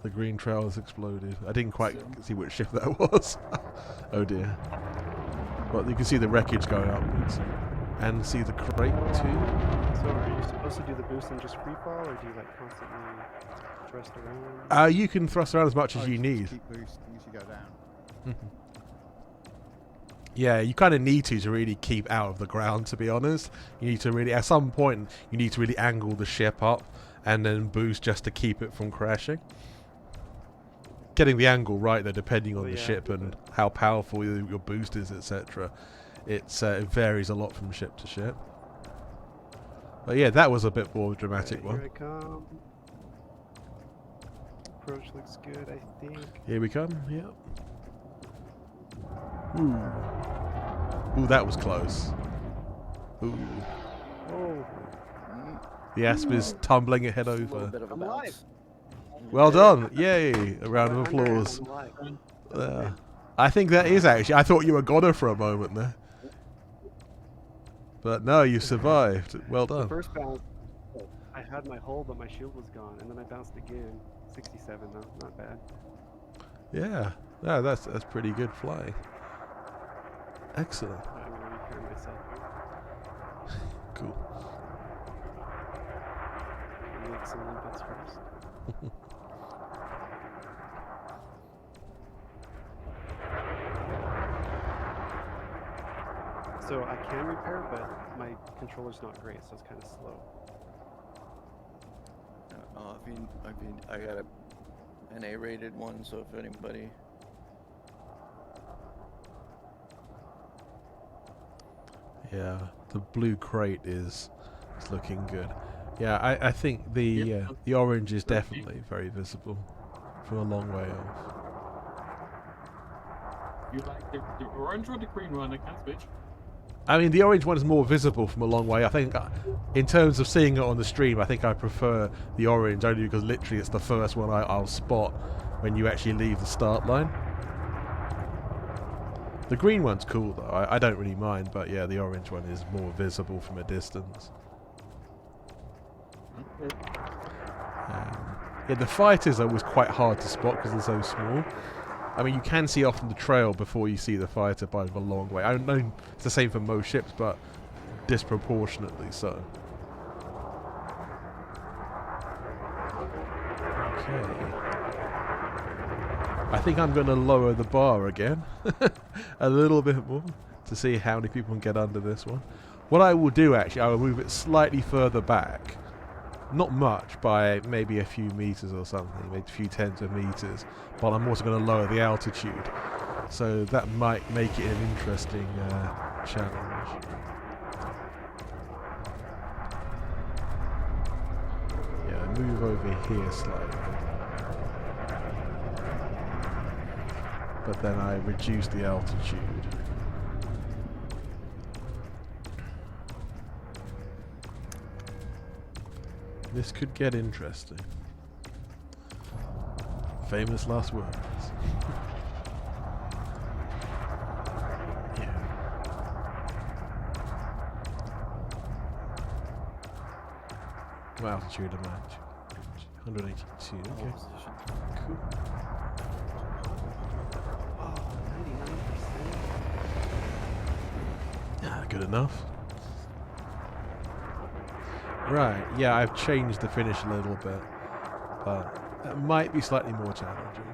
[SPEAKER 1] The green trail has exploded. I didn't quite see which ship that was. Oh dear. But you can see the wreckage going upwards. And see the crate too.
[SPEAKER 4] So are you supposed to do the boost and just free fall, or do you like constantly thrust around?
[SPEAKER 1] You can thrust around as much as you
[SPEAKER 2] just
[SPEAKER 1] need.
[SPEAKER 2] Keep boosting as you go down.
[SPEAKER 1] Yeah, you kind of need to really keep out of the ground, to be honest. You need to really, at some point, you need to really angle the ship up and then boost just to keep it from crashing. Getting the angle right, though, depending on the ship and how powerful your boost is, etc. It varies a lot from ship to ship. But yeah, that was a bit more dramatic
[SPEAKER 4] Okay,
[SPEAKER 1] one.
[SPEAKER 4] here I come. Approach looks good, I think.
[SPEAKER 1] Here we come, yep. Ooh. Ooh, that was close. Ooh.
[SPEAKER 4] Oh,
[SPEAKER 1] The Asp is tumbling ahead
[SPEAKER 3] A little
[SPEAKER 1] over.
[SPEAKER 3] bit of a
[SPEAKER 4] I'm
[SPEAKER 3] bounce.
[SPEAKER 4] alive.
[SPEAKER 1] Well done! Yay! A round of
[SPEAKER 4] I'm there,
[SPEAKER 1] applause.
[SPEAKER 4] I'm alive.
[SPEAKER 1] I think that is actually. I thought you were a goner for a moment there. But no, you survived. Well
[SPEAKER 4] The
[SPEAKER 1] done.
[SPEAKER 4] first bounce, I had my hull, but my shield was gone, and then I bounced again. 67 though, not bad.
[SPEAKER 1] Yeah. No, that's pretty good flying. Excellent.
[SPEAKER 4] I'm gonna repair myself.
[SPEAKER 1] Cool.
[SPEAKER 4] Make some limpets first. So I can repair, but my controller's not great, so it's kind of slow.
[SPEAKER 3] I got an A-rated one, so if anybody...
[SPEAKER 1] Yeah, the blue crate is looking good. Yeah, I think the orange is definitely very visible from a long way off.
[SPEAKER 6] You like the orange or the green one? I can't switch.
[SPEAKER 1] I mean, the orange one is more visible from a long way. I think, in terms of seeing it on the stream, I think I prefer the orange only because literally it's the first one I'll spot when you actually leave the start line. The green one's cool though. I don't really mind, but yeah, the orange one is more visible from a distance. Yeah, the fighters are always quite hard to spot because they're so small. I mean, you can see off on the trail before you see the fighter by a long way. I don't know it's the same for most ships, but disproportionately so. Okay. I think I'm going to lower the bar again a little bit more to see how many people can get under this one. What I will do actually, I will move it slightly further back not much, by maybe a few meters or something, maybe a few tens of meters, but I'm also going to lower the altitude. So that might make it an interesting challenge. Yeah, move over here slightly. But then I reduce the altitude. This could get interesting. Famous last words. Yeah. What altitude am I? 182. Okay. Cool.
[SPEAKER 4] Oh, 99%.
[SPEAKER 1] Yeah, good enough. Right, yeah, I've changed the finish a little bit, but it might be slightly more challenging.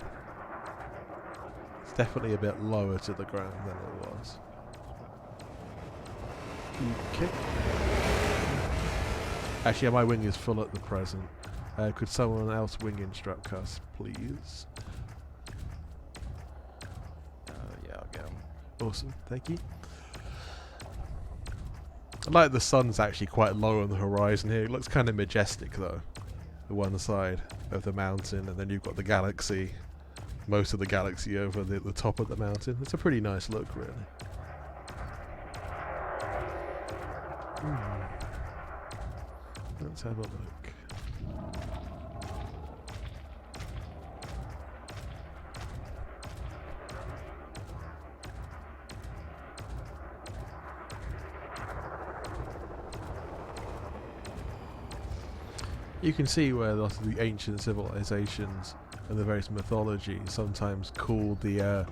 [SPEAKER 1] It's definitely a bit lower to the ground than it was. Okay. Actually, yeah, my wing is full at the present. Could someone else wing instruct us, please?
[SPEAKER 3] Yeah, I'll get him.
[SPEAKER 1] Awesome, thank you. I like the sun's actually quite low on the horizon here. It looks kind of majestic though. The one side of the mountain, and then you've got the galaxy, most of the galaxy over the top of the mountain. It's a pretty nice look, really. Let's have a look. You can see where a lot of the ancient civilizations and the various mythologies sometimes call the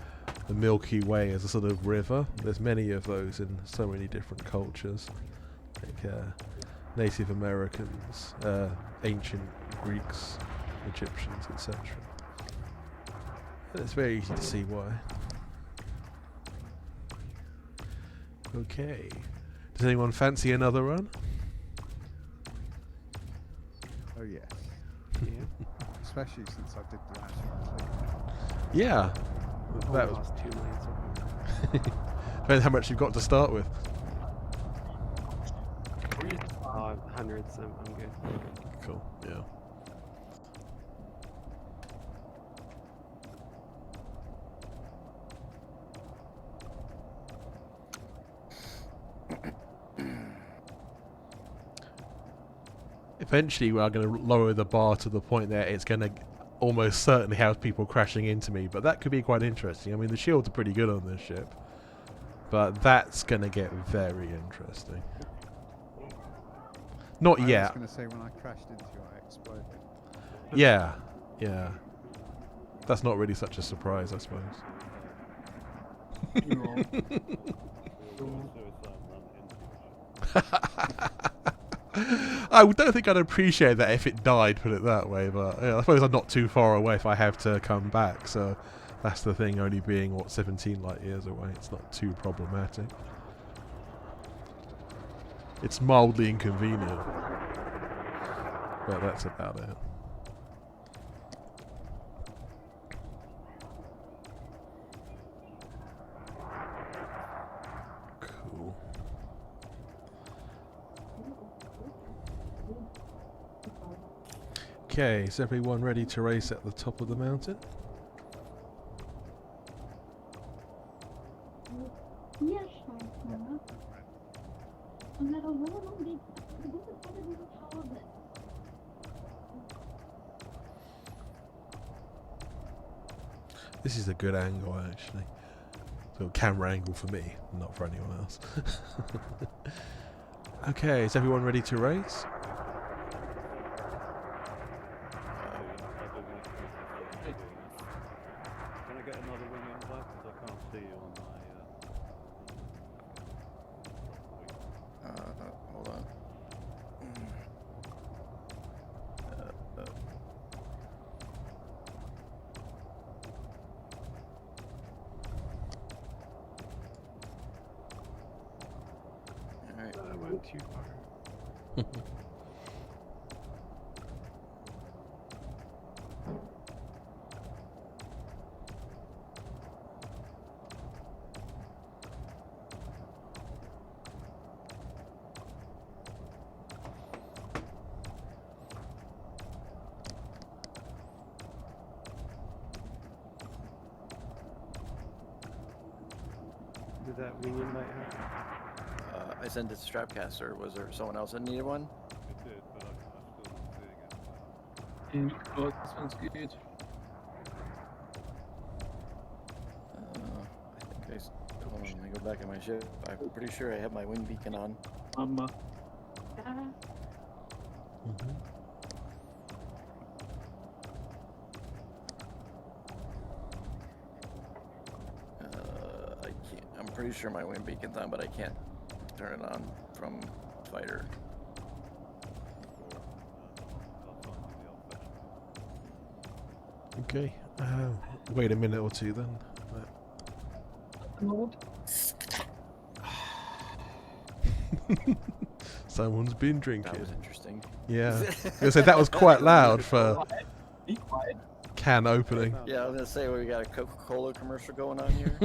[SPEAKER 1] Milky Way as a sort of river. There's many of those in so many different cultures, like Native Americans, ancient Greeks, Egyptians, etc. And it's very easy to see why. Okay. Does anyone fancy another run?
[SPEAKER 2] Oh yes.
[SPEAKER 4] Yeah.
[SPEAKER 2] Especially since I did the actual
[SPEAKER 1] Yeah.
[SPEAKER 4] Oh,
[SPEAKER 1] That
[SPEAKER 4] I
[SPEAKER 1] was
[SPEAKER 4] lost 2 million so far.
[SPEAKER 1] depends how much you've got to start with.
[SPEAKER 4] Hundreds, I'm good.
[SPEAKER 1] Cool, yeah. Eventually we are going to lower the bar to the point that it's going to almost certainly have people crashing into me, but that could be quite interesting. I mean, the shields are pretty good on this ship, but that's going to get very interesting. Not
[SPEAKER 2] I
[SPEAKER 1] yet.
[SPEAKER 2] was going to say when I crashed into you, I exploded.
[SPEAKER 1] Yeah, yeah. That's not really such a surprise, I suppose. I don't think I'd appreciate that if it died, put it that way, but yeah, I suppose I'm not too far away if I have to come back, so that's the thing, only being, what, 17 light years away. It's not too problematic. It's mildly inconvenient, but that's about it. Cool. Okay, is everyone ready to race at the top of the mountain? This is a good angle, actually. So, camera angle for me, not for anyone else. Okay, is everyone ready to race?
[SPEAKER 5] Can I get another wing in back? Because I can't see you on my...
[SPEAKER 3] Hold on. Alright.
[SPEAKER 4] I went too far. Did that wing invite happen?
[SPEAKER 3] I sent it to Strapcaster. Was there someone else that needed one?
[SPEAKER 5] It did, but I'm still not seeing it.
[SPEAKER 6] Oh, this one's good.
[SPEAKER 3] I think hold on, let me go back in my ship. I'm pretty sure I have my wind beacon on.
[SPEAKER 1] Mhm.
[SPEAKER 3] I can't. I'm pretty sure my wind beacon's on, but I can't turn it on from fighter.
[SPEAKER 5] I'll find you the old-fashioned.
[SPEAKER 1] Okay. Wait a minute or two then. Someone's been drinking.
[SPEAKER 3] That was interesting.
[SPEAKER 1] Yeah. I was gonna say that was quite loud for
[SPEAKER 6] Be quiet.
[SPEAKER 1] can opening.
[SPEAKER 3] Yeah, I was gonna say we got a Coca-Cola commercial going on here.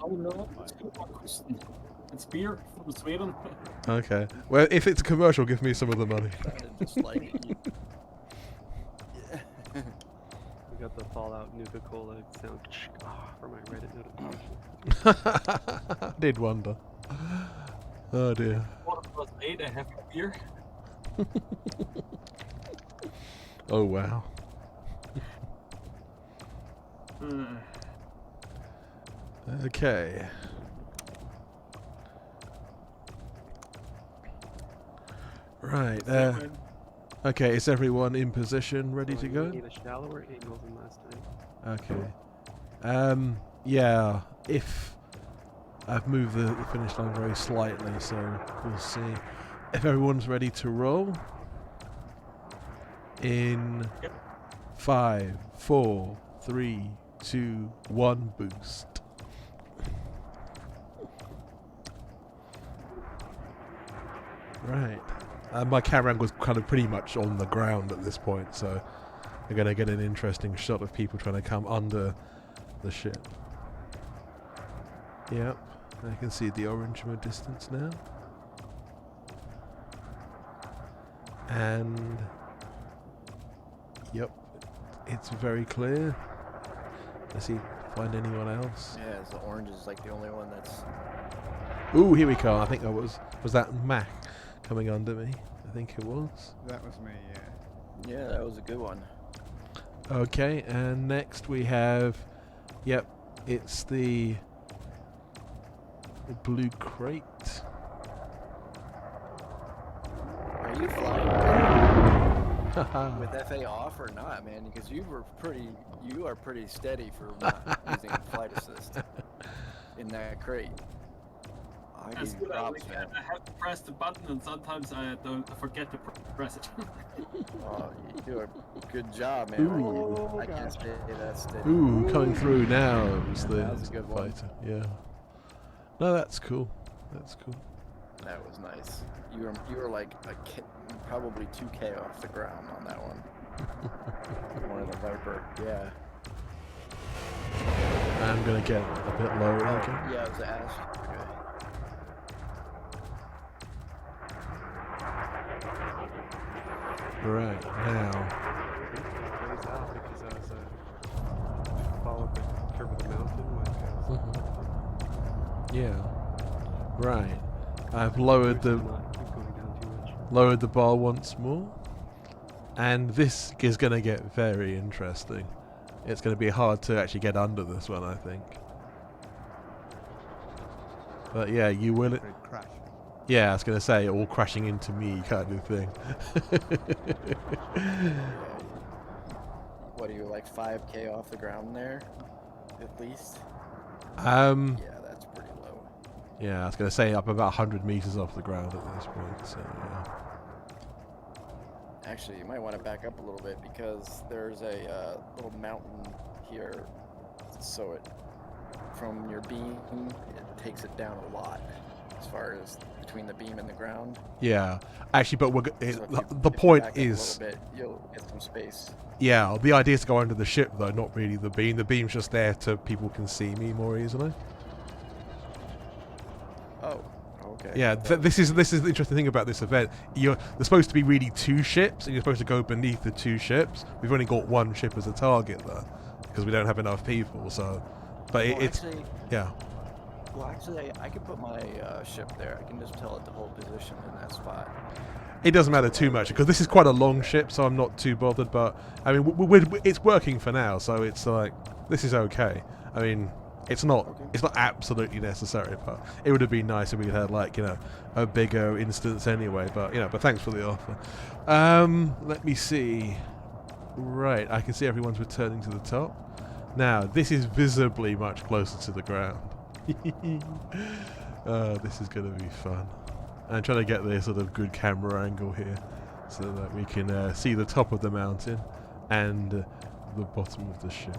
[SPEAKER 6] Oh no, it's beer from Sweden.
[SPEAKER 1] Okay. Well, if it's a commercial, give me some of the money.
[SPEAKER 3] Just like
[SPEAKER 4] We got the Fallout Nuka-Cola sound for my Reddit notification.
[SPEAKER 1] Did wonder. Oh dear.
[SPEAKER 6] 1+8, I have a beer.
[SPEAKER 1] Oh wow. Okay. Right. Okay. Is everyone in position, ready
[SPEAKER 4] So
[SPEAKER 1] to
[SPEAKER 4] I
[SPEAKER 1] go?
[SPEAKER 4] Need a shallower angle than last time.
[SPEAKER 1] Okay. Yeah. If I've moved the finish line very slightly, so we'll see if everyone's ready to roll. In 5, 4, 3, 2, 1, boost. Right. My camera angle's kind of pretty much on the ground at this point, so we're going to get an interesting shot of people trying to come under the ship. Yep. I can see the orange from a distance now. And yep, it's very clear. Let's see, find anyone else.
[SPEAKER 3] yeah, the orange is like the only one that's.
[SPEAKER 1] Ooh, here we go. I think that was that Mac coming under me? I think it was.
[SPEAKER 2] That was me, yeah.
[SPEAKER 3] Yeah, that was a good one.
[SPEAKER 1] Okay, and next we have, yep, it's the blue crate.
[SPEAKER 3] Are you flying with FA off or not, man? Because you are pretty steady for not using flight assist in that crate. I give
[SPEAKER 6] As
[SPEAKER 3] you
[SPEAKER 6] good as
[SPEAKER 3] props,
[SPEAKER 6] I
[SPEAKER 3] man.
[SPEAKER 6] can. I have to press the button, and sometimes I forget to press it.
[SPEAKER 3] Oh, you do a good job, man.
[SPEAKER 1] Ooh.
[SPEAKER 3] I can't stay that steady.
[SPEAKER 1] Ooh, coming through now is the
[SPEAKER 3] That was a good one.
[SPEAKER 1] fighter. Yeah. No, that's cool. That's cool.
[SPEAKER 3] That was nice. You were like probably 2K off the ground on that one. One of the Viper. Yeah.
[SPEAKER 1] I'm gonna get a bit lower again.
[SPEAKER 3] Yeah, it was Ash. Okay.
[SPEAKER 1] Right now.
[SPEAKER 4] Plays out because I was followed the curve of the mountain.
[SPEAKER 1] Yeah. Right. I've lowered the
[SPEAKER 4] Not keep going down too much.
[SPEAKER 1] lowered the bar once more, and this is going to get very interesting. It's going to be hard to actually get under this one, I think. But yeah, you will.
[SPEAKER 2] Great crash.
[SPEAKER 1] Yeah, I was going to say all crashing into me kind of thing.
[SPEAKER 3] What are you, like 5K off the ground there? At least? Yeah, that's pretty low.
[SPEAKER 1] Yeah, I was going to say up about 100 meters off the ground at this point. So yeah.
[SPEAKER 3] Actually, you might want to back up a little bit because there's a little mountain here. So from your beam, it takes it down a lot as far as between the beam and the ground.
[SPEAKER 1] Yeah, actually, but
[SPEAKER 3] So if
[SPEAKER 1] the
[SPEAKER 3] you
[SPEAKER 1] point
[SPEAKER 3] back up a
[SPEAKER 1] is,
[SPEAKER 3] little bit, you'll get some space.
[SPEAKER 1] yeah, the idea is to go under the ship though, not really the beam. The beam's just there to people can see me more easily.
[SPEAKER 3] Oh, okay.
[SPEAKER 1] Yeah, this is the interesting thing about this event. There's supposed to be really two ships, and you're supposed to go beneath the two ships. We've only got one ship as a target though, because we don't have enough people. So But
[SPEAKER 3] Well,
[SPEAKER 1] it's
[SPEAKER 3] actually,
[SPEAKER 1] yeah.
[SPEAKER 3] I could put my ship there. I can just tell it to hold position in that spot.
[SPEAKER 1] It doesn't matter too much because this is quite a long ship, so I'm not too bothered. But I mean, it's working for now, so it's like this is okay. I mean, it's not absolutely necessary, but it would have been nice if we had like a bigger instance anyway. But but thanks for the offer. Let me see. Right, I can see everyone's returning to the top. Now this is visibly much closer to the ground. This is going to be fun. I'm trying to get this sort of good camera angle here so that we can see the top of the mountain and the bottom of the ship.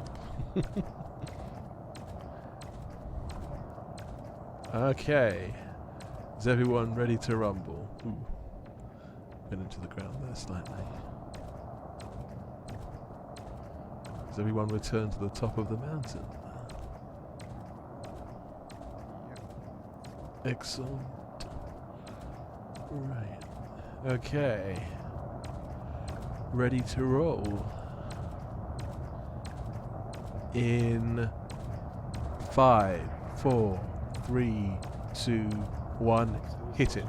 [SPEAKER 1] Okay. Is everyone ready to rumble? Ooh. Went into the ground there slightly. Has everyone returned to the top of the mountain? Excellent. Right. Okay. Ready to roll. In 5, 4, 3, 2, 1. Hit it.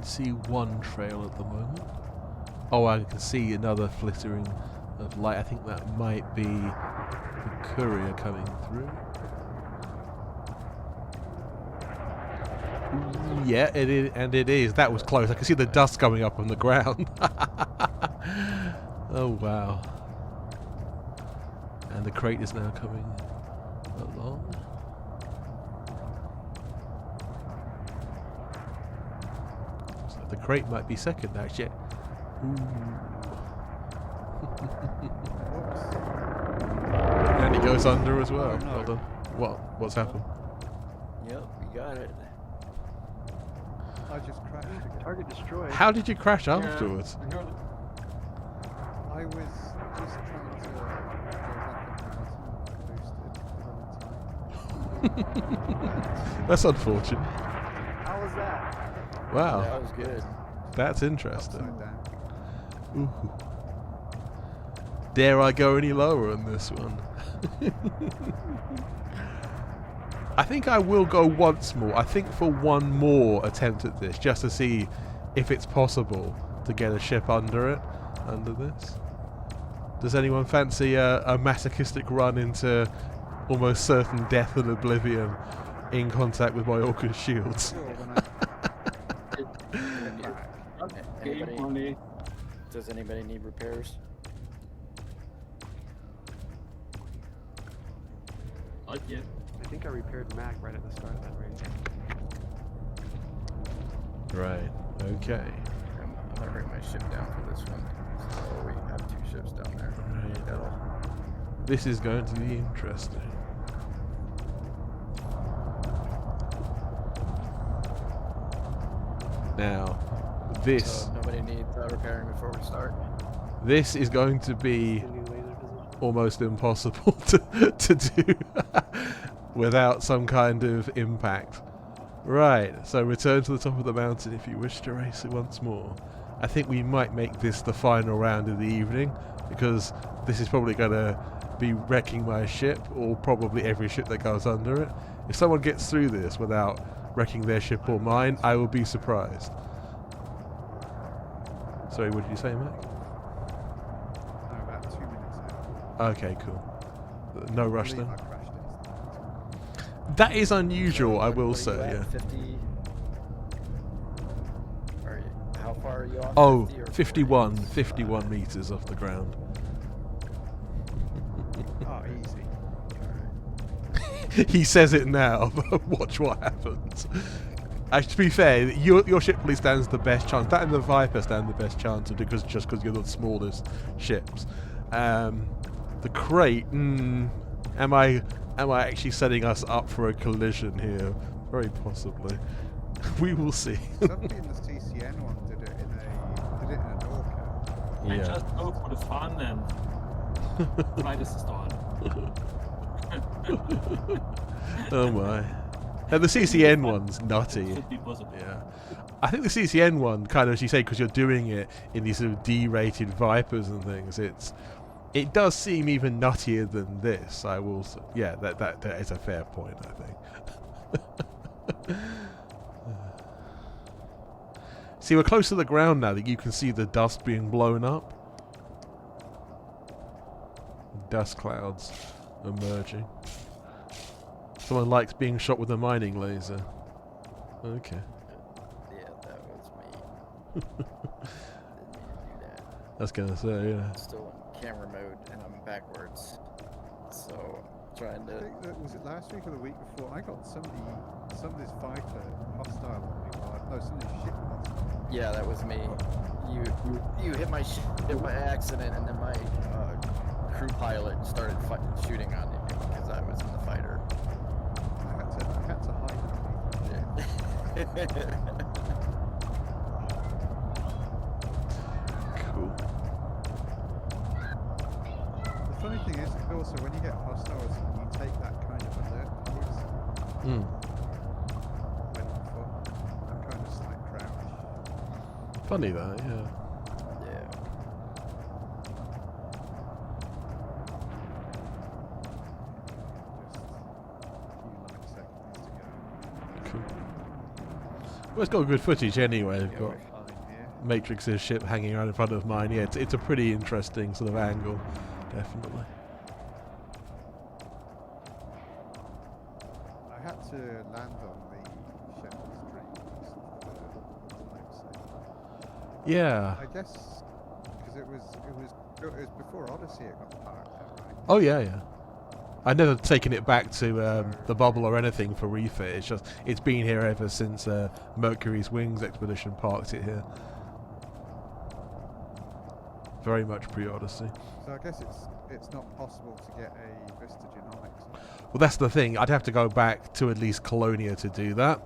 [SPEAKER 1] See one trail at the moment. Oh, I can see another flittering of light. I think that might be the courier coming through. Ooh, yeah, it is, and it is. That was close. I can see the dust coming up on the ground. Oh wow! And the crate is now coming along. The crate might be second, actually. And he goes under as well.
[SPEAKER 2] Oh, no.
[SPEAKER 1] Well done. What's happened?
[SPEAKER 3] Yep, you got it.
[SPEAKER 2] I just crashed again.
[SPEAKER 4] Target destroyed.
[SPEAKER 1] How did you crash
[SPEAKER 6] Yeah,
[SPEAKER 1] afterwards?
[SPEAKER 6] I heard
[SPEAKER 2] I was just trying to go back up the mountain. I boosted.
[SPEAKER 1] That's unfortunate.
[SPEAKER 4] How was that?
[SPEAKER 1] Wow,
[SPEAKER 3] That was good.
[SPEAKER 1] that's interesting.
[SPEAKER 2] Upside down.
[SPEAKER 1] Ooh. Dare I go any lower on this one? I think I will go once more. I think for one more attempt at this, just to see if it's possible to get a ship under this. Does anyone fancy a masochistic run into almost certain death and oblivion in contact with my Orca's shields?
[SPEAKER 2] Sure, when I
[SPEAKER 6] game only.
[SPEAKER 3] Does anybody need repairs?
[SPEAKER 6] Not yet.
[SPEAKER 4] I think I repaired Mac right at the start of that race.
[SPEAKER 1] Right. Okay.
[SPEAKER 3] I'm gonna bring my ship down for this one. So we have 2 ships down there.
[SPEAKER 1] Right.
[SPEAKER 3] That'll
[SPEAKER 1] This is going to be interesting. Now, this
[SPEAKER 3] So nobody needs repairing before we start.
[SPEAKER 1] this is going to be
[SPEAKER 4] The new laser position.
[SPEAKER 1] almost impossible to do without some kind of impact. Right, so return to the top of the mountain if you wish to race it once more. I think we might make this the final round of the evening, because this is probably going to be wrecking my ship, or probably every ship that goes under it. If someone gets through this without wrecking their ship or mine, I will be surprised. Sorry, what did you say, Mac?
[SPEAKER 2] I'm about 2 minutes out.
[SPEAKER 1] Okay, cool. No rush
[SPEAKER 2] I
[SPEAKER 1] then.
[SPEAKER 2] believe I crashed it.
[SPEAKER 1] That is unusual, I
[SPEAKER 3] What-
[SPEAKER 1] will
[SPEAKER 3] what are
[SPEAKER 1] say,
[SPEAKER 3] you at,
[SPEAKER 1] yeah.
[SPEAKER 3] 50? How far are you off?
[SPEAKER 1] Oh,
[SPEAKER 3] 50 or
[SPEAKER 1] 51
[SPEAKER 3] 45?
[SPEAKER 1] meters off the ground.
[SPEAKER 2] Oh, easy.
[SPEAKER 1] He says it now, but watch what happens. To be fair, your ship probably stands the best chance. That and the Viper stand the best chance just because you're the smallest ships. The crate, am I actually setting us up for a collision here? Very possibly. We will see.
[SPEAKER 2] Somebody in the TCN one did it in an Orca.
[SPEAKER 6] I
[SPEAKER 1] Yeah.
[SPEAKER 6] just go for the fun and Beides ist doch
[SPEAKER 1] Oh my. And the CCN one's nutty.
[SPEAKER 6] Should be possible.
[SPEAKER 1] Yeah. I think the CCN one, kind of, as you say, because you're doing it in these sort of D-rated Vipers and things, it does seem even nuttier than this. I will, yeah, that is a fair point, I think. See, we're close to the ground now that you can see the dust being blown up. Dust clouds emerging. Someone likes being shot with a mining laser. Okay.
[SPEAKER 3] Yeah, that was me. Didn't mean to do that.
[SPEAKER 1] I was gonna say, yeah.
[SPEAKER 3] I'm still in camera mode and I'm backwards. So I'm trying
[SPEAKER 2] I
[SPEAKER 3] to.
[SPEAKER 2] think that, was it last week or the week before? I got somebody's fighter hostile on me. No, somebody's ship hostile.
[SPEAKER 3] Yeah, that was me. You hit my ship by accident, and then my crew pilot started shooting on me because I was in the fighter.
[SPEAKER 2] I had to hide underneath.
[SPEAKER 1] Cool.
[SPEAKER 2] The funny thing is, also, when you get hostiles, you take that kind of alert pose
[SPEAKER 1] Mm.
[SPEAKER 2] when on foot. That kind of slight crouch.
[SPEAKER 1] Funny that, yeah.
[SPEAKER 3] Yeah.
[SPEAKER 2] Just a few light seconds to go.
[SPEAKER 1] Cool. Well, it's got good footage anyway. We've
[SPEAKER 3] Yeah,
[SPEAKER 1] got
[SPEAKER 3] we're
[SPEAKER 2] Fine here.
[SPEAKER 1] Matrix's ship hanging around in front of mine. Yeah, it's a pretty interesting sort of angle, definitely.
[SPEAKER 2] I had to land on the Shepherd's Dream
[SPEAKER 1] Yeah.
[SPEAKER 2] I guess because it was before Odyssey it got parked there, right?
[SPEAKER 1] Oh yeah, yeah. I've never taken it back to the bubble or anything for refit. It's just it's been here ever since Mercury's Wings expedition parked it here. Very much pre-Odyssey.
[SPEAKER 2] So I guess it's not possible to get a Vista Genomics.
[SPEAKER 1] Well, that's the thing. I'd have to go back to at least Colonia to do that.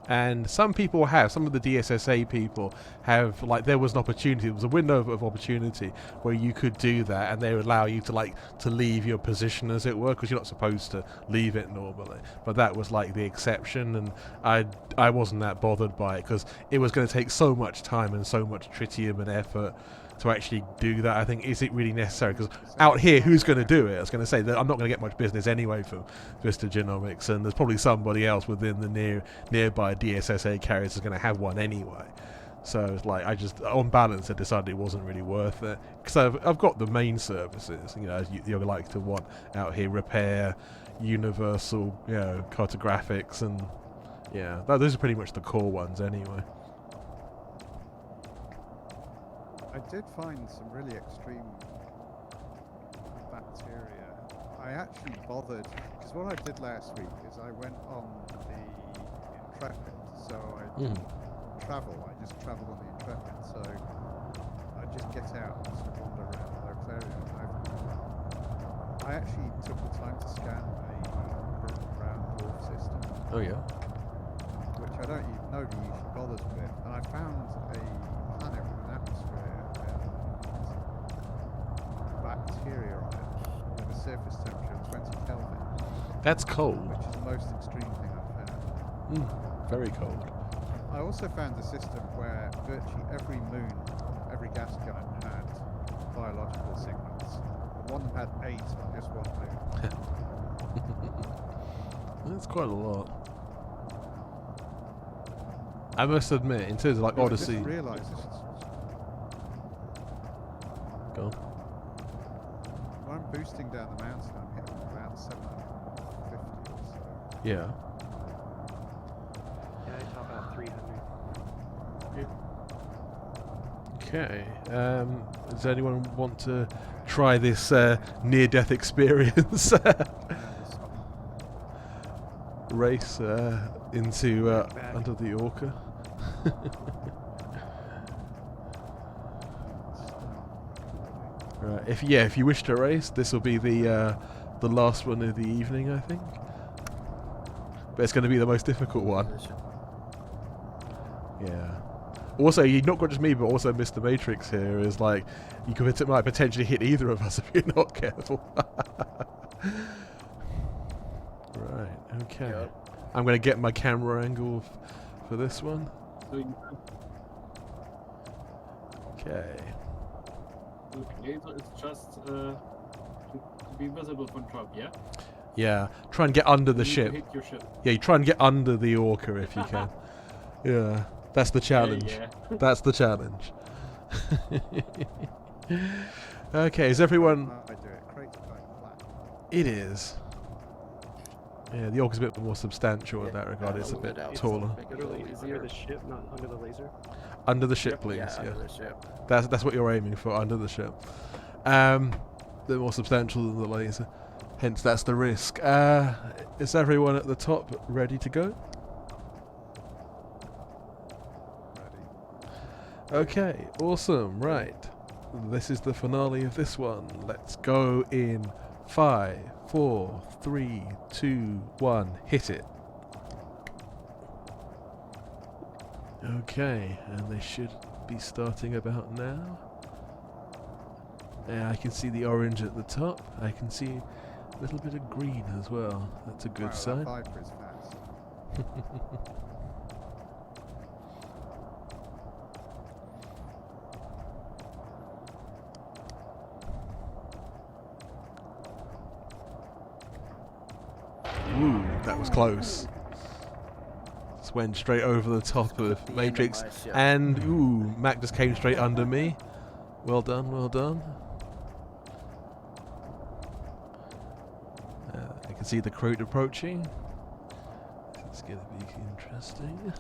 [SPEAKER 1] And some people have, some of the DSSA people have, like, there was an opportunity, there was a window of opportunity where you could do that, and they would allow you to, like, to leave your position, as it were, because you're not supposed to leave it normally. But that was, like, the exception, and I wasn't that bothered by it, because it was going to take so much time and so much tritium and effort to actually do that. I think, is it really necessary? Because out here, who's going to do it? I was going to say that I'm not going to get much business anyway from Vista Genomics, and there's probably somebody else within the nearby DSSA carriers is going to have one anyway. So it's like, I just, on balance, I decided it wasn't really worth it, because I've got the main services, you know, as you're like to want out here: repair, universal, you know, cartographics, and yeah, those are pretty much the core ones anyway.
[SPEAKER 2] I did find some really extreme bacteria. I actually bothered, because what I did last week is I went on the Intrepid, so I didn't travel, I just travelled on the Intrepid, so I just get out and sort of wander around the local area. I actually took the time to scan a brown dwarf system,
[SPEAKER 1] Oh yeah.
[SPEAKER 2] which nobody usually bothers with, and I found a planet with an atmosphere bacteria on it with a surface temperature of 20 Kelvin,
[SPEAKER 1] That's cold.
[SPEAKER 2] which is the most extreme thing I've found.
[SPEAKER 1] Very cold.
[SPEAKER 2] I also found a system where virtually every moon, every gas giant had biological signals. One of them had 8 on just one moon.
[SPEAKER 1] That's quite a lot. I must admit, in terms of like Odyssey.
[SPEAKER 2] I just realised this.
[SPEAKER 1] Go on.
[SPEAKER 2] When I'm boosting down the mountain, I'm hitting around 750 or so.
[SPEAKER 1] Yeah.
[SPEAKER 4] Yeah, I top out 300.
[SPEAKER 1] Okay. Does anyone want to try this near-death experience race into under the Orca? Right. If you wish to race, this will be the last one of the evening, I think. But it's going to be the most difficult one. Yeah. Also, you not got just me, but also Mr. Matrix here is like, you could might potentially hit either of us if you're not careful. Right, okay.
[SPEAKER 3] Yep.
[SPEAKER 1] I'm going to get my camera angle for this one.
[SPEAKER 6] So you
[SPEAKER 1] Okay.
[SPEAKER 6] okay, so it's just to be visible from top, yeah?
[SPEAKER 1] Yeah, try and get under the
[SPEAKER 6] You need to
[SPEAKER 1] ship.
[SPEAKER 6] hit your ship.
[SPEAKER 1] Yeah, you try and get under the orca if you can. Yeah, that's the challenge.
[SPEAKER 6] Yeah.
[SPEAKER 1] That's the challenge. Okay, is everyone...
[SPEAKER 2] I do it. Crate's quite flat.
[SPEAKER 1] It is. Yeah, the orca's a bit more substantial in
[SPEAKER 3] Yeah,
[SPEAKER 1] that regard.
[SPEAKER 3] yeah,
[SPEAKER 1] It's a
[SPEAKER 3] move
[SPEAKER 1] bit
[SPEAKER 3] it out.
[SPEAKER 1] taller.
[SPEAKER 3] Make it a
[SPEAKER 4] Literally
[SPEAKER 3] little
[SPEAKER 4] under
[SPEAKER 3] easier.
[SPEAKER 4] the ship, not under the laser.
[SPEAKER 1] Under the ship,
[SPEAKER 3] Yep,
[SPEAKER 1] please.
[SPEAKER 3] yeah,
[SPEAKER 1] Yeah,
[SPEAKER 3] under the ship.
[SPEAKER 1] that's what you're aiming for. Under the ship. Bit more substantial than the laser. Hence, that's the risk. Is everyone at the top ready to go?
[SPEAKER 2] Ready.
[SPEAKER 1] Okay, awesome. Right, this is the finale of this one. Let's go in 5, 4, 3, 2, 1. Hit it. Okay, and they should be starting about now. Yeah, I can see the orange at the top. I can see a little bit of green as well. That's a good
[SPEAKER 2] Wow,
[SPEAKER 1] sign.
[SPEAKER 2] That Viper is fast.
[SPEAKER 1] Ooh, that was close. Just went straight over the top of
[SPEAKER 3] The end
[SPEAKER 1] Matrix.
[SPEAKER 3] my ship.
[SPEAKER 1] And, ooh, Mac just came straight under me. Well done, well done. I can see the Croat approaching. It's going to be interesting.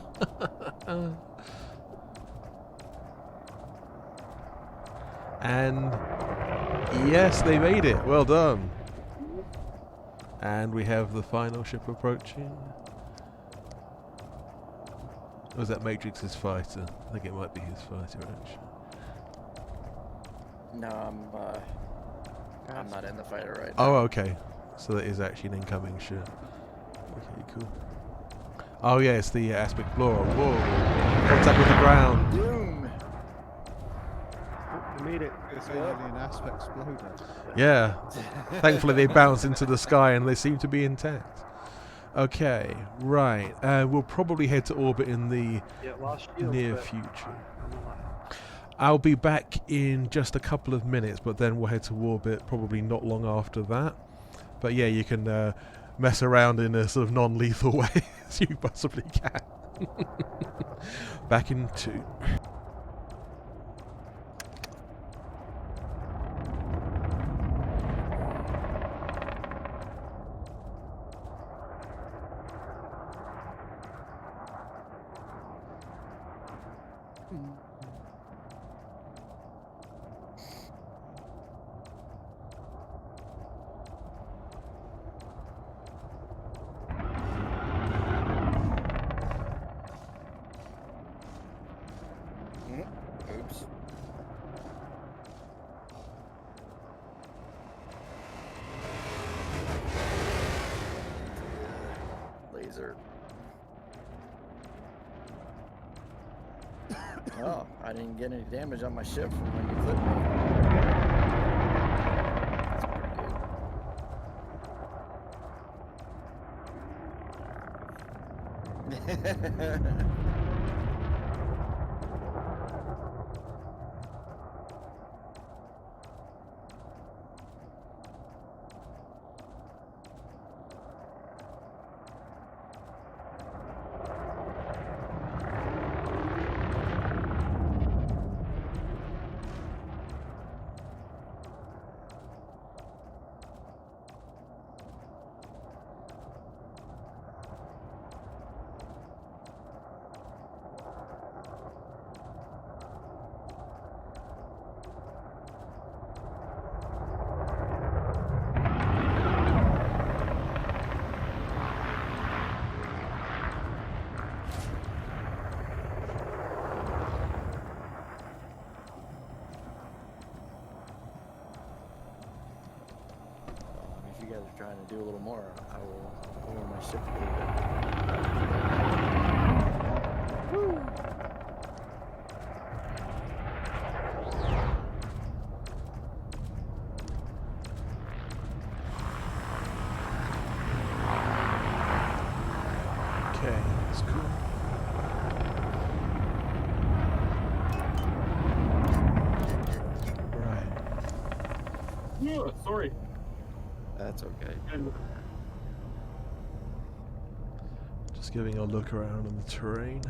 [SPEAKER 1] And, yes, they made it. Well done. And we have the final ship approaching. Or was that Matrix's fighter? I think it might be his fighter, actually.
[SPEAKER 3] No, I'm not in the fighter right
[SPEAKER 1] Oh,
[SPEAKER 3] now.
[SPEAKER 1] okay. So that is actually an incoming ship. Okay, cool. Oh, yeah, it's the Aspect Explorer. Whoa. Contact with the ground.
[SPEAKER 3] Boom!
[SPEAKER 4] Oh, I made it.
[SPEAKER 2] It's alien aspect exploder.
[SPEAKER 1] Yeah. Thankfully, they bounce into the sky and they seem to be intact. Okay, right. We'll probably head to orbit in the
[SPEAKER 4] Yeah, lost shields,
[SPEAKER 1] near
[SPEAKER 4] but
[SPEAKER 1] future.
[SPEAKER 4] I'm alive.
[SPEAKER 1] I'll be back in just a couple of minutes, but then we'll head to orbit probably not long after that. But yeah, you can mess around in a sort of non-lethal way as you possibly can. Back in 2.
[SPEAKER 3] Oops. Laser. Oh, I didn't get any damage on my ship from when you clipped me. That's pretty good. If you guys are trying to do a little more, I will lower my ship a little bit.
[SPEAKER 6] No, sorry.
[SPEAKER 3] That's okay.
[SPEAKER 6] And
[SPEAKER 1] Just giving a look around on the terrain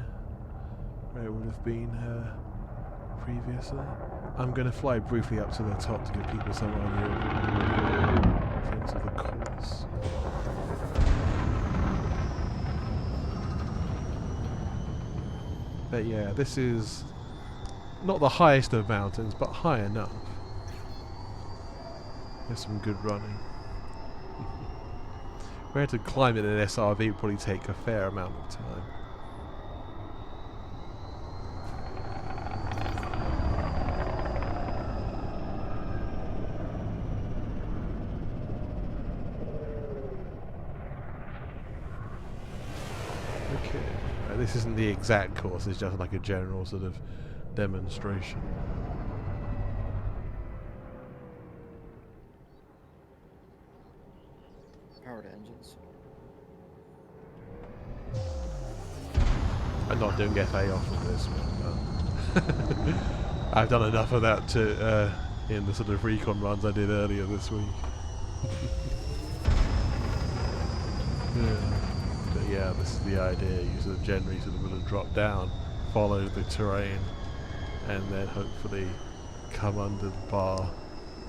[SPEAKER 1] where it would have been previously. I'm going to fly briefly up to the top to give people some idea of things of the course. But yeah, this is not the highest of mountains, but high enough. There's some good running. If we had to climb it in an SRV, it would probably take a fair amount of time. Okay, this isn't the exact course, it's just like a general sort of demonstration.
[SPEAKER 3] Powered engines.
[SPEAKER 1] I'm not doing FA off of this one, but I've done enough of that to in the sort of recon runs I did earlier this week. Yeah. But yeah, this is the idea. You sort of generally sort of will drop down, follow the terrain, and then hopefully come under the bar.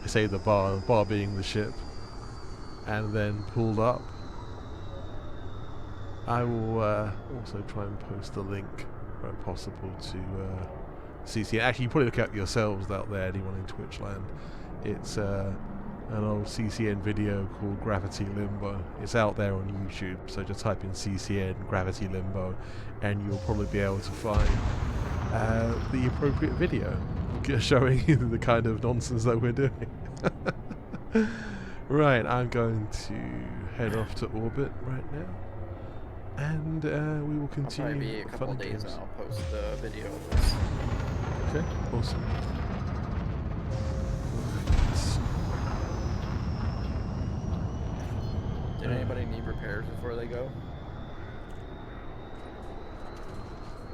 [SPEAKER 1] I say the bar being the ship, and then pulled up. I will also try and post the link where possible to CCN. Actually, you probably look at yourselves out there, anyone in Twitch land. It's an old CCN video called Gravity Limbo. It's out there on YouTube, so just type in CCN Gravity Limbo and you'll probably be able to find the appropriate video showing you the kind of nonsense that we're doing. Right, I'm going to head off to orbit right now. And we will
[SPEAKER 3] I'll
[SPEAKER 1] continue
[SPEAKER 3] probably be a
[SPEAKER 1] the
[SPEAKER 3] couple
[SPEAKER 1] fun
[SPEAKER 3] of days
[SPEAKER 1] games.
[SPEAKER 3] and I'll post the video of this.
[SPEAKER 1] Okay, awesome.
[SPEAKER 3] Did anybody need repairs before they go?
[SPEAKER 4] I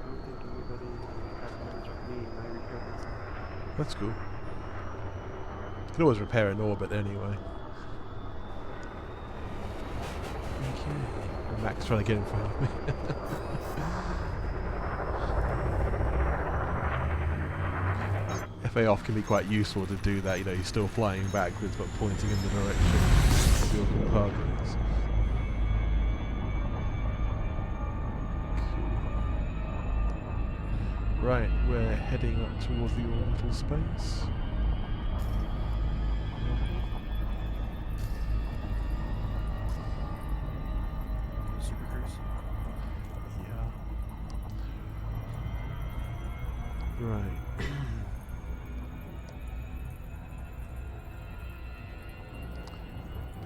[SPEAKER 4] don't think anybody has to check me. I repaired myself.
[SPEAKER 1] That's cool. You can always repair an orbit anyway. Okay. Max trying to get in front of me. FA off can be quite useful to do that, you know, you're still flying backwards but pointing in the direction of your compartments. Cool. Right, we're heading up towards the orbital space.
[SPEAKER 3] Super Cruise?
[SPEAKER 1] Yeah. Right.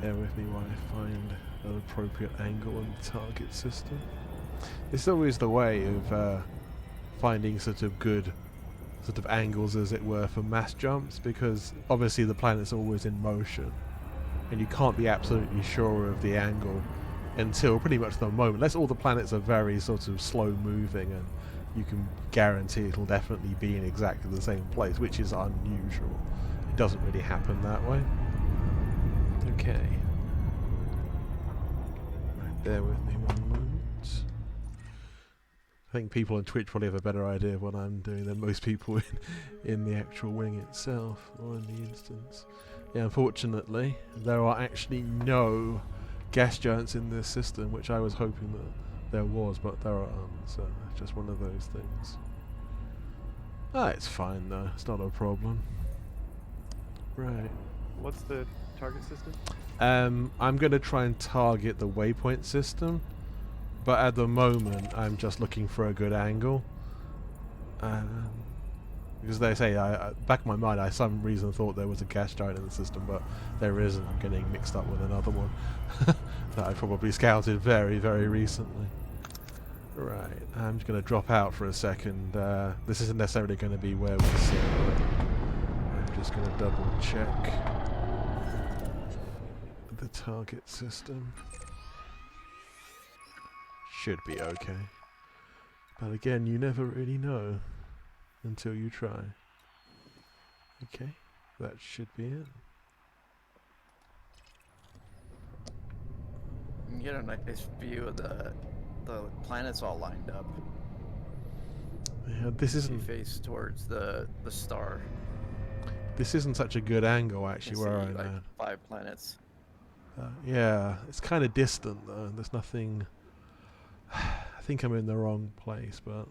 [SPEAKER 1] Bear with me while I find an appropriate angle on the target system. It's always the way of finding sort of good sort of angles, as it were, for mass jumps, because obviously the planet's always in motion and you can't be absolutely sure of the angle until pretty much the moment, unless all the planets are very sort of slow moving and you can guarantee it'll definitely be in exactly the same place, which is unusual. It doesn't really happen that way. Okay. Right, bear with me one moment. I think people on Twitch probably have a better idea of what I'm doing than most people in the actual wing itself, or in the instance. Yeah, unfortunately, there are actually no gas giants in this system, which I was hoping that there was, but there aren't, so it's just one of those things. Ah, it's fine though, it's not a problem. Right.
[SPEAKER 4] What's the target system?
[SPEAKER 1] I'm going to try and target the Waypoint system, but at the moment I'm just looking for a good angle. Because they say, back in my mind, I some reason thought there was a gas giant in the system, but there isn't. I'm getting mixed up with another one that I probably scouted very, very recently. Right, I'm just going to drop out for a second. This isn't necessarily going to be where we sit, but I'm just going to double check the target system. Should be okay. But again, you never really know until you try. Okay, that should be it.
[SPEAKER 3] get a nice view of the planets all lined up.
[SPEAKER 1] Yeah, this
[SPEAKER 3] You
[SPEAKER 1] isn't
[SPEAKER 3] face towards the star.
[SPEAKER 1] such a good angle
[SPEAKER 3] You
[SPEAKER 1] actually
[SPEAKER 3] can
[SPEAKER 1] where
[SPEAKER 3] see
[SPEAKER 1] I
[SPEAKER 3] like
[SPEAKER 1] land.
[SPEAKER 3] 5 planets.
[SPEAKER 1] Yeah, it's kind of distant though. There's nothing. I think I'm in the wrong place, but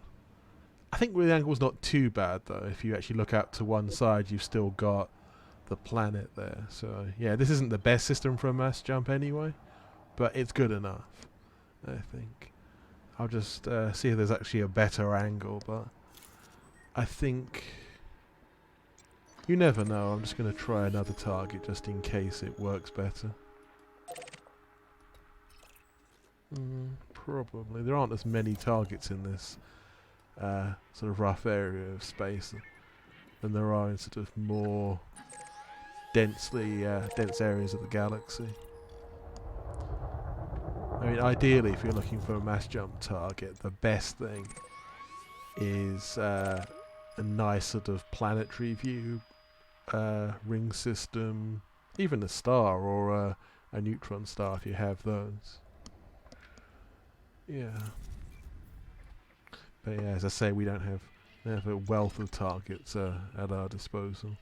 [SPEAKER 1] I think the angle's not too bad though. If you actually look out to one side, you've still got the planet there. So yeah, this isn't the best system for a mass jump anyway, but it's good enough, I think. I'll just see if there's actually a better angle, but I think you never know. I'm just going to try another target just in case it works better. Probably. There aren't as many targets in this sort of rough area of space than there are in sort of more dense areas of the galaxy. I mean, ideally, if you're looking for a mass jump target, the best thing is a nice sort of planetary view, ring system, even a star or a neutron star if you have those. Yeah. But yeah, as I say, we don't have a wealth of targets at our disposal.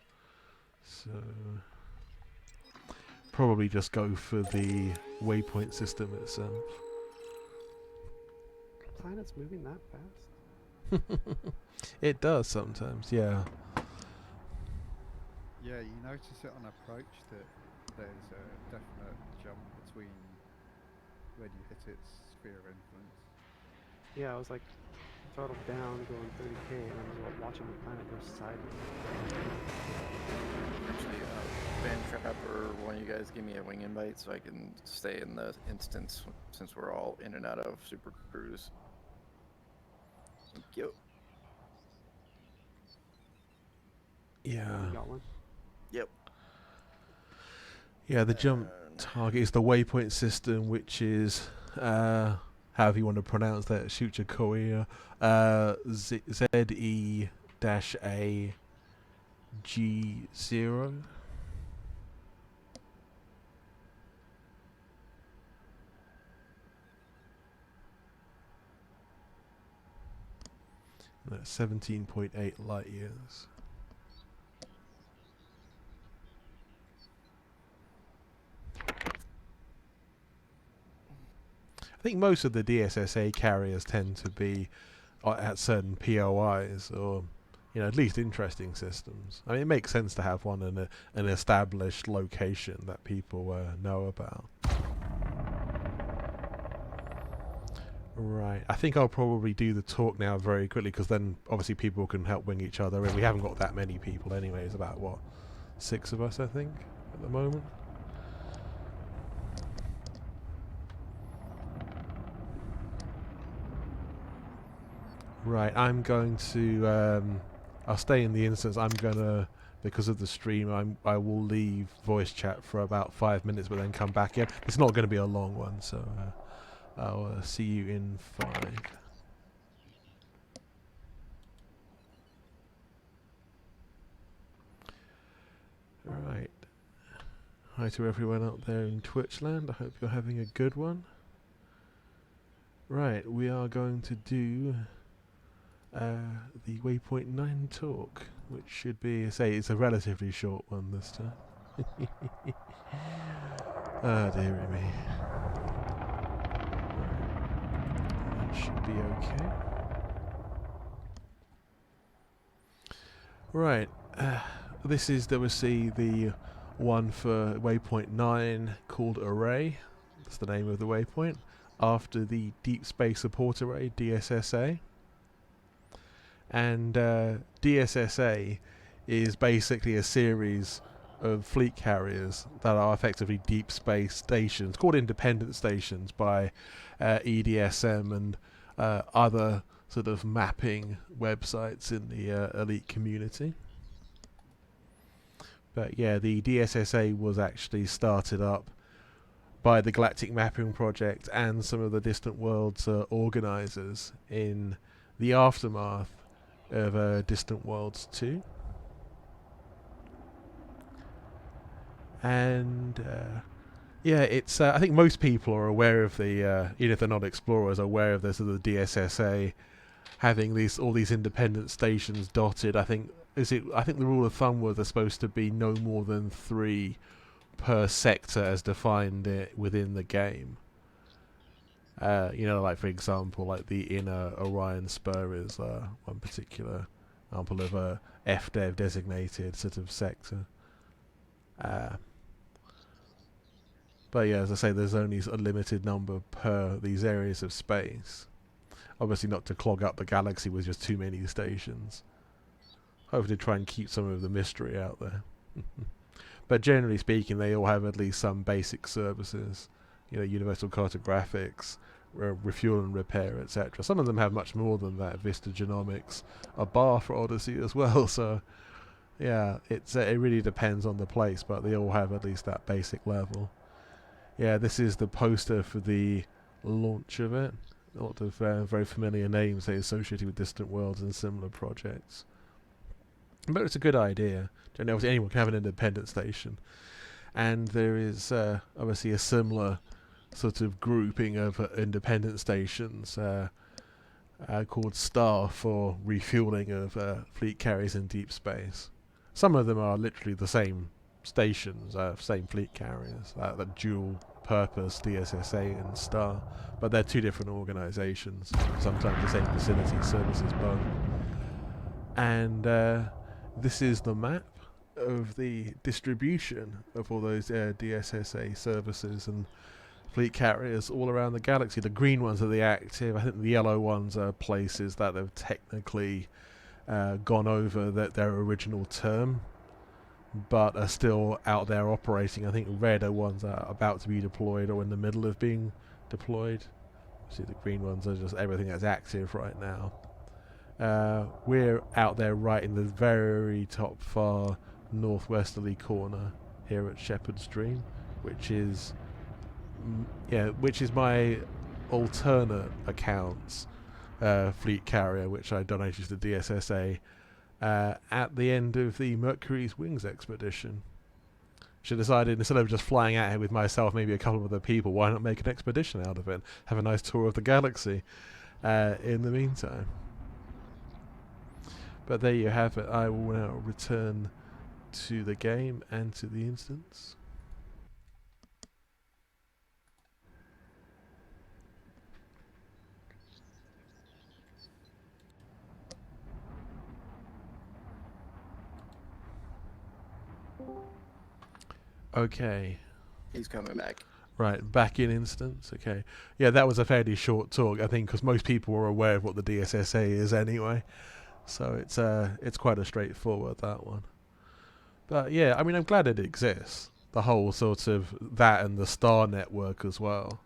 [SPEAKER 1] So probably just go for the waypoint system itself.
[SPEAKER 4] Planets moving that fast?
[SPEAKER 1] It does sometimes, yeah.
[SPEAKER 2] Yeah, you notice it on approach that there's a definite jump between when you hit its sphere of influence.
[SPEAKER 4] Yeah, I was like throttled down going 30k and I was watching the planet go sideways.
[SPEAKER 3] Actually, Van Trapper, one of you guys give me a wing invite so I can stay in the instance since we're all in and out of Super Cruise. Thank you.
[SPEAKER 1] Yeah.
[SPEAKER 4] You got one?
[SPEAKER 3] Yep.
[SPEAKER 1] Yeah, the jump target is the waypoint system, which is however you want to pronounce that, Shucha Korea, ZE-A G0. That's 17.8 light years. I think most of the DSSA carriers tend to be at certain POIs or, at least interesting systems. I mean, it makes sense to have one in an established location that people know about. Right, I think I'll probably do the talk now very quickly because then obviously people can help wing each other in. We haven't got that many people anyway. It's about, 6 of us, I think, at the moment. Right, I'm going to, I'll stay in the instance. I'm going to, because of the stream, I will leave voice chat for about 5 minutes, but then come back in. It's not going to be a long one, so I'll see you in 5. Right. Hi to everyone out there in Twitch land. I hope you're having a good one. Right, we are going to do the Waypoint 9 talk, which should be, it's a relatively short one this time. Ah, dearie me. That should be okay. Right, this is, obviously, the one for Waypoint 9 called Array. That's the name of the waypoint, after the Deep Space Support Array, DSSA. And DSSA is basically a series of fleet carriers that are effectively deep space stations, called independent stations by EDSM and other sort of mapping websites in the elite community. But yeah, the DSSA was actually started up by the Galactic Mapping Project and some of the Distant Worlds organisers in the aftermath of Distant Worlds 2. And Yeah, it's. I think most people are aware of the, even if they're not explorers, are aware of the sort of DSSA having all these independent stations dotted. I think I think the rule of thumb was they're supposed to be no more than 3 per sector as defined within the game. Like for example, like the inner Orion Spur is one particular example of a FDev designated sort of sector. But yeah, as I say, there's only a limited number per these areas of space. Obviously not to clog up the galaxy with just too many stations. Hopefully try and keep some of the mystery out there. But generally speaking, they all have at least some basic services. Universal cartographics, refuel and repair, etc. Some of them have much more than that. Vista Genomics, a bar for Odyssey as well. So yeah, it really depends on the place, but they all have at least that basic level. Yeah, this is the poster for the launch of it. A lot of very familiar names associated with Distant Worlds and similar projects. But it's a good idea. Obviously anyone can have an independent station. And there is obviously a similar sort of grouping of independent stations called STAR for refueling of fleet carriers in deep space. Some of them are literally the same stations, same fleet carriers, that dual purpose DSSA and STAR, but they're 2 different organizations. Sometimes the same facility services both. And this is the map of the distribution of all those DSSA services and fleet carriers all around the galaxy. The green ones are the active. I think the yellow ones are places that have technically gone over their original term, but are still out there operating. I think red are ones that are about to be deployed or in the middle of being deployed. See, the green ones are just everything that's active right now. We're out there right in the very top far northwesterly corner here at Shepherd's Dream, which is my alternate account's fleet carrier, which I donated to the DSSA at the end of the Mercury's Wings expedition. She decided, instead of just flying out here with myself, maybe a couple of other people, why not make an expedition out of it? Have a nice tour of the galaxy in the meantime. But there you have it. I will now return to the game and to the instance. Okay.
[SPEAKER 3] He's coming back.
[SPEAKER 1] Right, back in instance. Okay. Yeah, that was a fairly short talk, I think, because most people are aware of what the DSSA is anyway. So it's quite a straightforward, that one. But yeah, I mean, I'm glad it exists. The whole sort of that and the Star Network as well.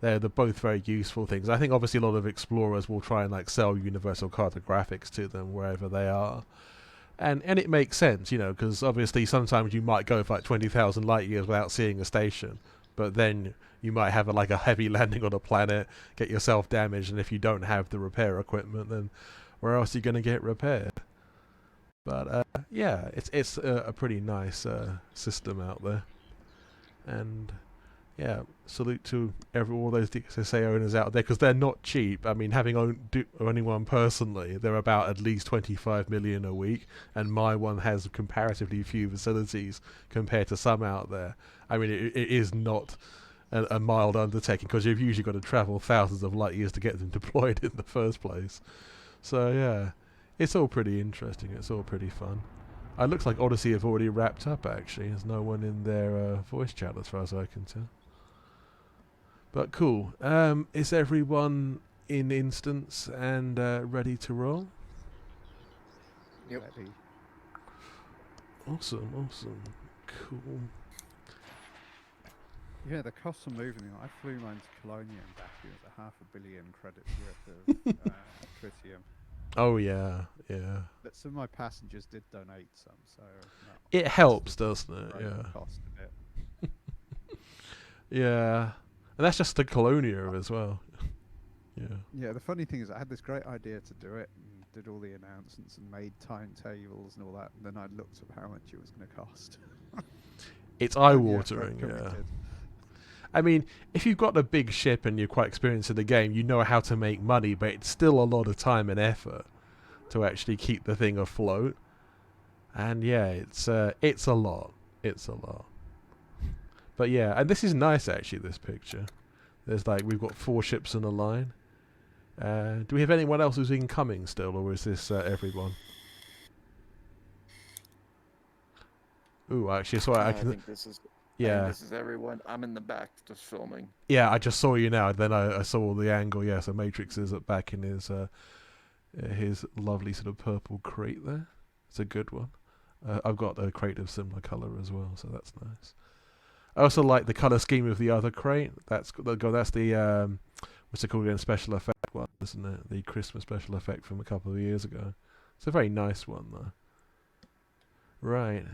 [SPEAKER 1] They're both very useful things. I think obviously a lot of explorers will try and sell universal cartographics to them wherever they are. And it makes sense, because obviously sometimes you might go for 20,000 light years without seeing a station, but then you might have a heavy landing on a planet, get yourself damaged, and if you don't have the repair equipment, then where else are you going to get repaired? But yeah, it's a pretty nice system out there, and yeah, salute to all those DSSA owners out there, because they're not cheap. I mean, having owning one personally, they're about at least 25 million a week, and my one has comparatively few facilities compared to some out there. I mean, it is not a mild undertaking, because you've usually got to travel thousands of light years to get them deployed in the first place. So yeah, it's all pretty interesting. It's all pretty fun. It looks like Odyssey have already wrapped up, actually. There's no one in their voice chat as far as I can tell. But cool. Is everyone in instance and ready to roll?
[SPEAKER 3] Yep.
[SPEAKER 2] Ready.
[SPEAKER 1] Awesome. Cool.
[SPEAKER 2] Yeah, the cost of moving them. I flew mine to Colonia and back. It was 500 million credits worth of tritium.
[SPEAKER 1] Oh yeah.
[SPEAKER 2] But some of my passengers did donate some, so
[SPEAKER 1] It helps, doesn't it? Yeah.
[SPEAKER 2] Cost a bit.
[SPEAKER 1] Yeah. And that's just the Colonia as well. Yeah.
[SPEAKER 2] Yeah, the funny thing is I had this great idea to do it and did all the announcements and made timetables and all that, and then I looked at how much it was going to cost.
[SPEAKER 1] It's eye-watering, yeah. I mean, if you've got a big ship and you're quite experienced in the game, you know how to make money, but it's still a lot of time and effort to actually keep the thing afloat. And yeah, it's a lot. It's a lot. But yeah, and this is nice actually, this picture. There's like, we've got 4 ships in a line. Do we have anyone else who's incoming still, or is this everyone? Ooh, actually, sorry, I can...
[SPEAKER 3] think this is.
[SPEAKER 1] Yeah.
[SPEAKER 3] This is everyone. I'm in the back just filming.
[SPEAKER 1] Yeah, I just saw you now. Then I saw the angle. Yeah, so Matrix is back in his lovely sort of purple crate there. It's a good one. I've got a crate of similar colour as well, so that's nice. I also like the colour scheme of the other crate. That's the what's it called again? Special effect one, isn't it? The Christmas special effect from a couple of years ago. It's a very nice one though. Right.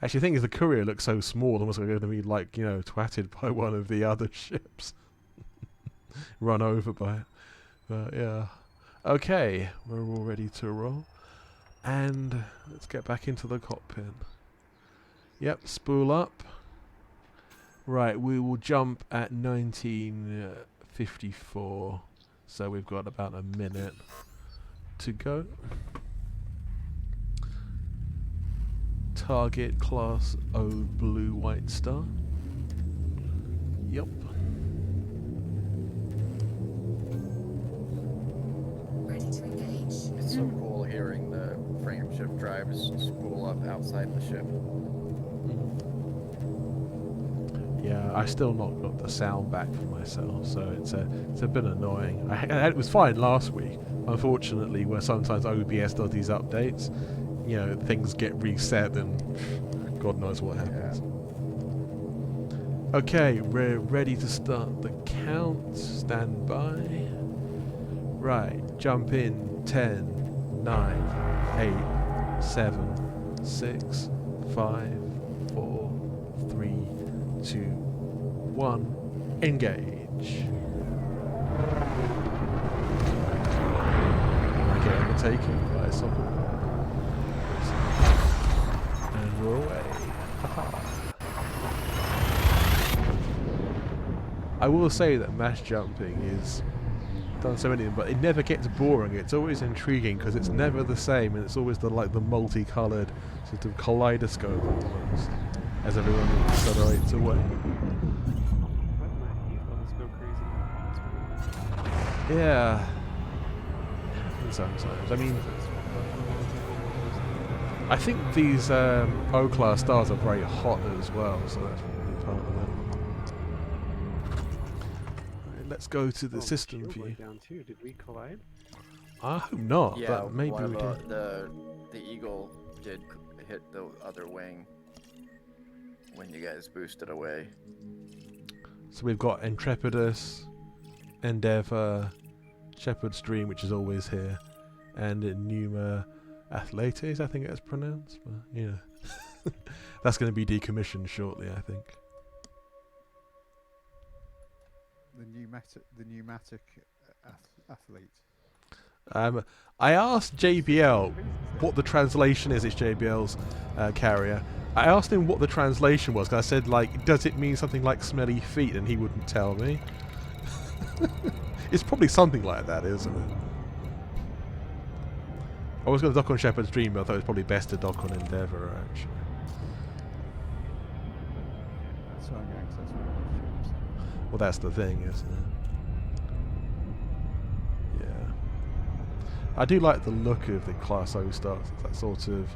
[SPEAKER 1] Actually, the thing is, the courier looks so small, almost like going to be like, you know, twatted by one of the other ships, run over by it. But yeah. Okay, we're all ready to roll. And let's get back into the cockpit. Yep, spool up. Right, we will jump at 1954. So we've got about a minute to go. Target class O blue white star. Yep.
[SPEAKER 7] Ready to engage.
[SPEAKER 3] It's so cool hearing the frameshift drivers spool up outside the ship.
[SPEAKER 1] Yeah, I still not got the sound back for myself, so it's a bit annoying. It was fine last week. Unfortunately, where sometimes OBS does these updates, you know, things get reset and God knows what happens. Yeah. Okay, we're ready to start the count. Stand by. Right, jump in. 10, 9, 8, 7, 6, 5, 4, 3, 2, 1. Engage. Okay, overtaken by someone. And we're away. I will say that mass jumping is done so many, but it never gets boring. It's always intriguing because it's never the same, and it's always the multicolored sort of kaleidoscope almost as everyone accelerates away. Yeah. Sometimes. I mean, I think these O-class stars are very hot as well, so that's probably part of it. Right, let's go to the system view.
[SPEAKER 4] Down too. Did we collide?
[SPEAKER 1] I hope not,
[SPEAKER 3] Yeah,
[SPEAKER 1] but maybe we did.
[SPEAKER 3] The Eagle did hit the other wing when you guys boosted away.
[SPEAKER 1] So we've got Intrepidus, Endeavour, Shepherd's Dream, which is always here, and Numa Athletes, I think it's pronounced. But yeah, that's going to be decommissioned shortly, I think.
[SPEAKER 2] The pneumatic athlete.
[SPEAKER 1] I asked JBL what the translation is. It's JBL's carrier. I asked him what the translation was, because I said, like, does it mean something like smelly feet? And he wouldn't tell me. It's probably something like that, isn't it? I was going to dock on Shepherd's Dream, but I thought it was probably best to dock on Endeavour, actually.
[SPEAKER 2] That's how I'm going to access one of those ships.
[SPEAKER 1] Well, that's the thing, isn't it? Yeah. I do like the look of the Class O stars. It's that sort of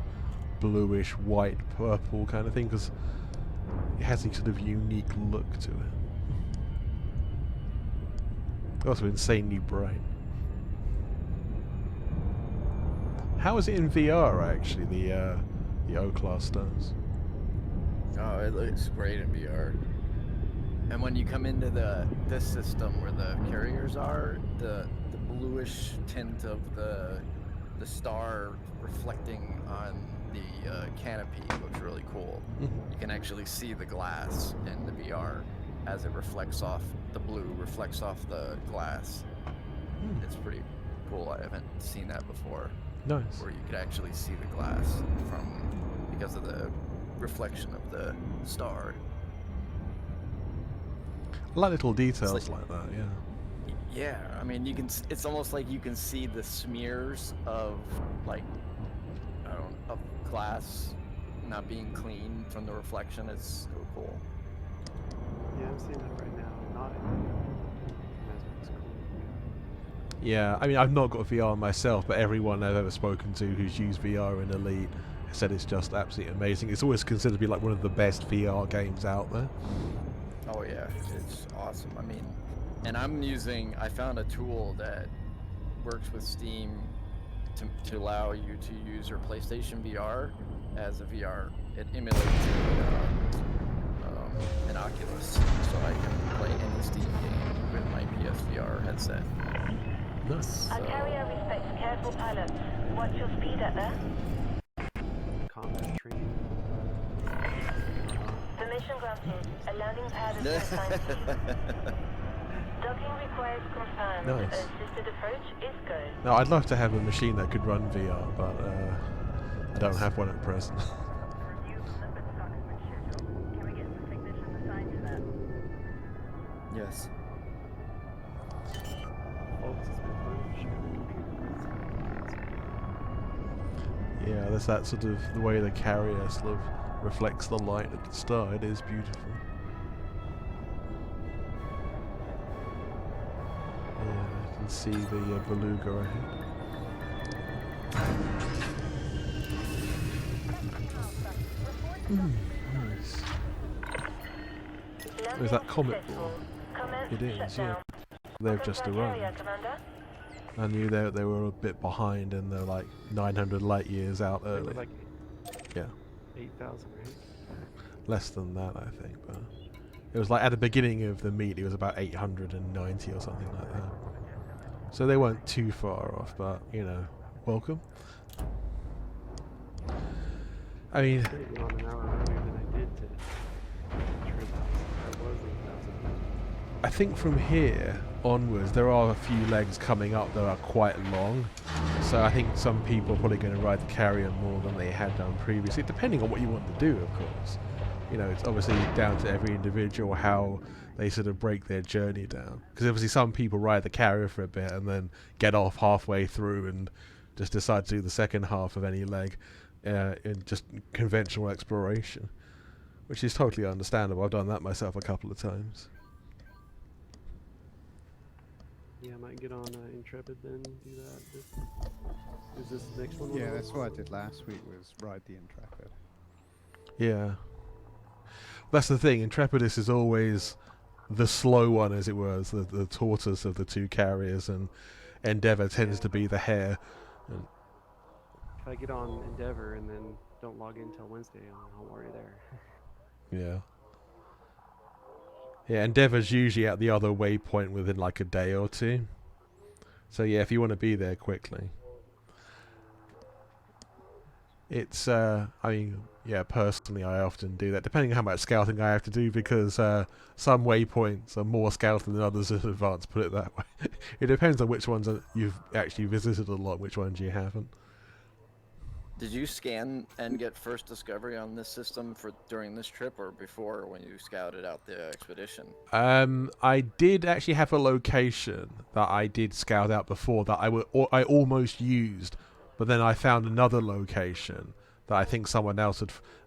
[SPEAKER 1] bluish, white, purple kind of thing, because it has a sort of unique look to it. Also insanely bright. How is it in VR, actually, the O-class stars?
[SPEAKER 3] Oh, it looks great in VR. And when you come into this system where the carriers are, the bluish tint of the star reflecting on the canopy looks really cool. You can actually see the glass in the VR as it reflects off, the blue reflects off the glass. It's pretty cool. I haven't seen that before.
[SPEAKER 1] Nice.
[SPEAKER 3] Where you could actually see the glass because of the reflection of the star.
[SPEAKER 1] I like little details
[SPEAKER 3] like-
[SPEAKER 1] like that. Yeah.
[SPEAKER 3] Yeah, I mean, you can. It's almost like you can see the smears of like, I don't know, of glass not being clean from the reflection. It's so cool.
[SPEAKER 4] Yeah, I'm seeing that right now. Not as cool.
[SPEAKER 1] Yeah, I mean, I've not got VR myself, but everyone I've ever spoken to who's used VR in Elite has said it's just absolutely amazing. It's always considered to be like one of the best VR games out there.
[SPEAKER 3] Oh yeah, it's awesome. I mean, and I found a tool that works with Steam to allow you to use your PlayStation VR as a VR. It emulates an Oculus, so I can play any Steam game with my PSVR headset.
[SPEAKER 1] Nice.
[SPEAKER 8] Our carrier respects careful pilots. Watch your speed at there.
[SPEAKER 4] Combat training.
[SPEAKER 8] Permission granted. A landing pad is assigned to you. Docking required confirmed.
[SPEAKER 1] Nice.
[SPEAKER 8] Assisted approach is go.
[SPEAKER 1] Now, I'd love to have a machine that could run VR, but I don't have one at present.
[SPEAKER 3] Yes.
[SPEAKER 4] Folks, it's been fun sharing computers.
[SPEAKER 1] Yeah, there's that sort of the way the carrier sort of reflects the light at the star. It is beautiful. Yeah, I can see the beluga ahead. Nice. Is that Comet Ball? It is, yeah. They've just arrived. I knew they were a bit behind and they're like 900 light years out
[SPEAKER 4] They were
[SPEAKER 1] early.
[SPEAKER 4] like
[SPEAKER 1] Yeah,
[SPEAKER 4] 8,000, right?
[SPEAKER 1] less than that I think, but it was like at the beginning of the meet it was about 890 or something like that. So they weren't too far off, but you know, welcome. I mean,
[SPEAKER 4] I did it on an hour earlier than I did to trip. That was 8,000.
[SPEAKER 1] I think from here onwards there are a few legs coming up that are quite long, so I think some people are probably going to ride the carrier more than they had done previously, depending on what you want to do, of course. You know, it's obviously down to every individual how they sort of break their journey down, because obviously some people ride the carrier for a bit and then get off halfway through and just decide to do the second half of any leg in just conventional exploration, which is totally understandable. I've done that myself a couple of times.
[SPEAKER 4] Yeah, I might get on Intrepid then, do that. Is this the next one?
[SPEAKER 2] Yeah, that's what I did last week, was ride the Intrepid.
[SPEAKER 1] Yeah. That's the thing, Intrepidus is always the slow one, as it was, the tortoise of the two carriers, and Endeavour tends to be the hare. And
[SPEAKER 4] If I get on Endeavor and then don't log in until Wednesday, I'll worry there.
[SPEAKER 1] yeah. Yeah, Endeavour's usually at the other waypoint within like a day or two. So yeah, if you want to be there quickly. It's, I mean, yeah, personally I often do that, depending on how much scouting I have to do, because some waypoints are more scouted than others in advance, put it that way. It depends on which ones you've actually visited a lot, which ones you haven't.
[SPEAKER 3] Did you scan and get first discovery on this system during this trip or before when you scouted out the expedition?
[SPEAKER 1] I did actually have a location that I did scout out before that I almost used, but then I found another location that I think someone else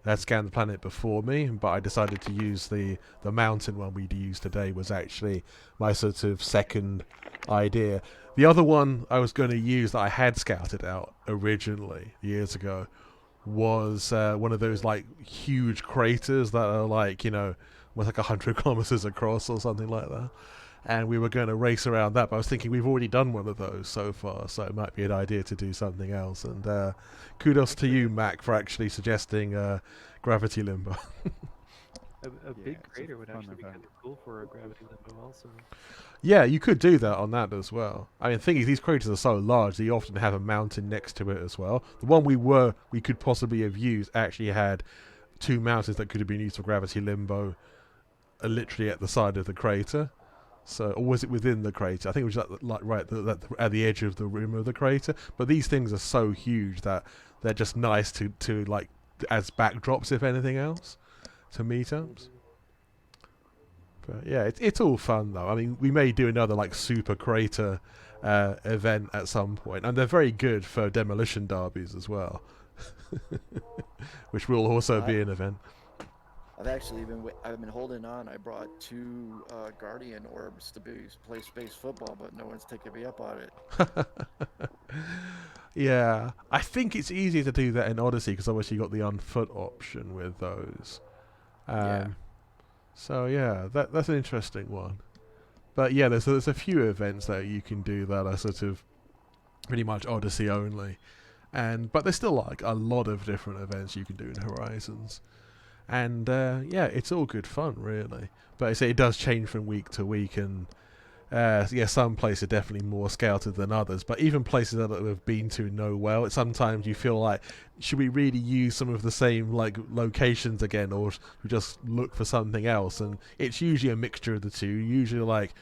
[SPEAKER 1] had scanned the planet before me, but I decided to use the mountain one we'd used today was actually my sort of second idea. The other one I was going to use that I had scouted out originally years ago was one of those like huge craters that are like, you know, was like 100 kilometers across or something like that. And we were going to race around that, but I was thinking we've already done one of those so far, so it might be an idea to do something else. And kudos to you, Mac, for actually suggesting gravity limbo.
[SPEAKER 4] A big
[SPEAKER 2] it's a
[SPEAKER 4] crater would
[SPEAKER 2] fun
[SPEAKER 4] actually be
[SPEAKER 2] event.
[SPEAKER 4] kind of cool for a gravity limbo also.
[SPEAKER 1] Yeah, you could do that on that as well. I mean, the thing is, these craters are so large that you often have a mountain next to it as well. The one we could possibly have used actually had two mountains that could have been used for gravity limbo, literally at the side of the crater. So, or was it within the crater? I think it was like right at the edge of the rim of the crater. But these things are so huge that they're just nice to like as backdrops, if anything else, to meetups. But yeah, it's all fun though. I mean, we may do another like super crater event at some point, and they're very good for demolition derbies as well, which will also be an event.
[SPEAKER 3] I've actually I've been holding on. I brought 2 Guardian Orbs to play space football, but no one's taking me up on it.
[SPEAKER 1] Yeah, I think it's easier to do that in Odyssey because obviously you got the unfoot option with those.
[SPEAKER 3] Yeah.
[SPEAKER 1] So yeah, that's an interesting one. But yeah, there's a few events that you can do that are sort of pretty much Odyssey only, but there's still like a lot of different events you can do in Horizons. And yeah, it's all good fun, really. But I say it does change from week to week, and yeah, some places are definitely more scouted than others. But even places that we've been to know well, sometimes you feel like, should we really use some of the same like locations again, or should we just look for something else? And it's usually a mixture of the two. Usually, like,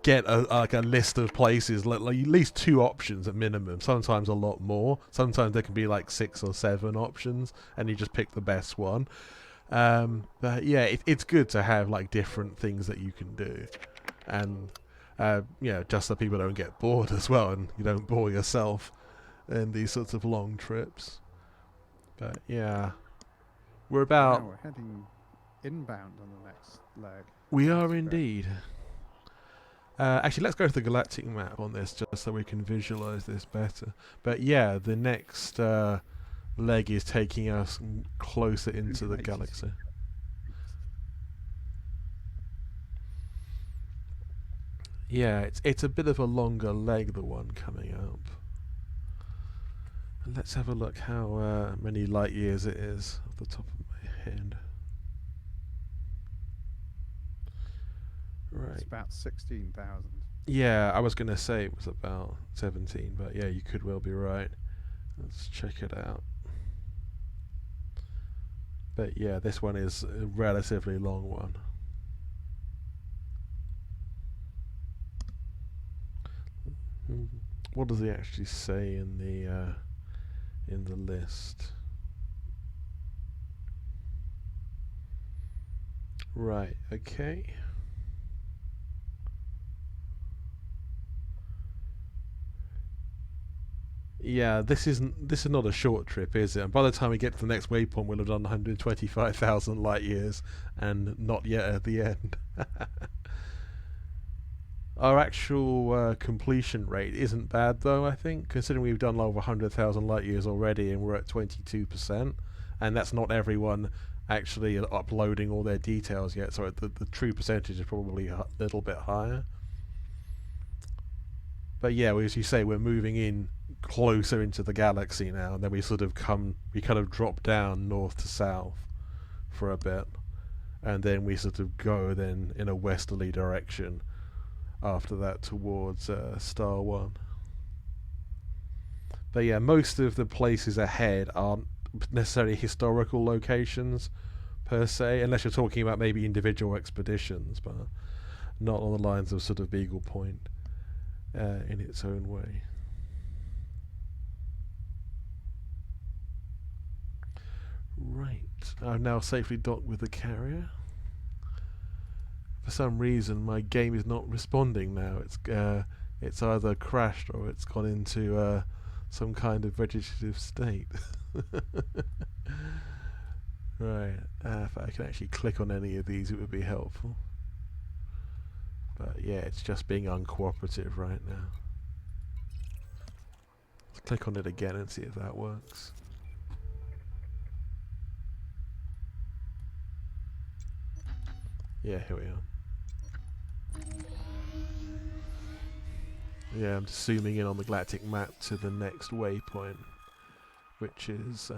[SPEAKER 1] get a list of places, like at least 2 options at minimum, sometimes a lot more. Sometimes there can be like 6 or 7 options and you just pick the best one. But yeah, it's good to have like different things that you can do, and yeah, just so people don't get bored as well and you don't bore yourself in these sorts of long trips. But yeah, we're about
[SPEAKER 2] Now we're heading inbound on the next leg.
[SPEAKER 1] we are indeed. Actually, let's go to the galactic map on this just so we can visualize this better. But yeah, the next leg is taking us closer into the galaxy. Yeah, it's a bit of a longer leg, the one coming up. And let's have a look how many light years it is off the top of my head. Right.
[SPEAKER 2] It's about 16,000.
[SPEAKER 1] Yeah, I was going to say it was about 17, but yeah, you could well be right. Let's check it out. But yeah, this one is a relatively long one. What does he actually say in the list? Right, okay. Yeah, this is not a short trip, is it? And by the time we get to the next waypoint, we'll have done 125,000 light years, and not yet at the end. Our actual completion rate isn't bad, though, I think, considering we've done over 100,000 light years already, and we're at 22%, and that's not everyone actually uploading all their details yet, so the true percentage is probably a little bit higher. But yeah, as you say, we're moving in closer into the galaxy now, and then we kind of drop down north to south for a bit, and then we sort of go then in a westerly direction after that towards Star 1. But yeah, most of the places ahead aren't necessarily historical locations per se, unless you're talking about maybe individual expeditions, but not on the lines of sort of Beagle Point in its own way. Right, I've now safely docked with the carrier. For some reason, my game is not responding now. It's either crashed or it's gone into some kind of vegetative state. Right, if I can actually click on any of these, it would be helpful. But yeah, it's just being uncooperative right now. Let's click on it again and see if that works. Yeah, here we are. Yeah, I'm just zooming in on the galactic map to the next waypoint, which is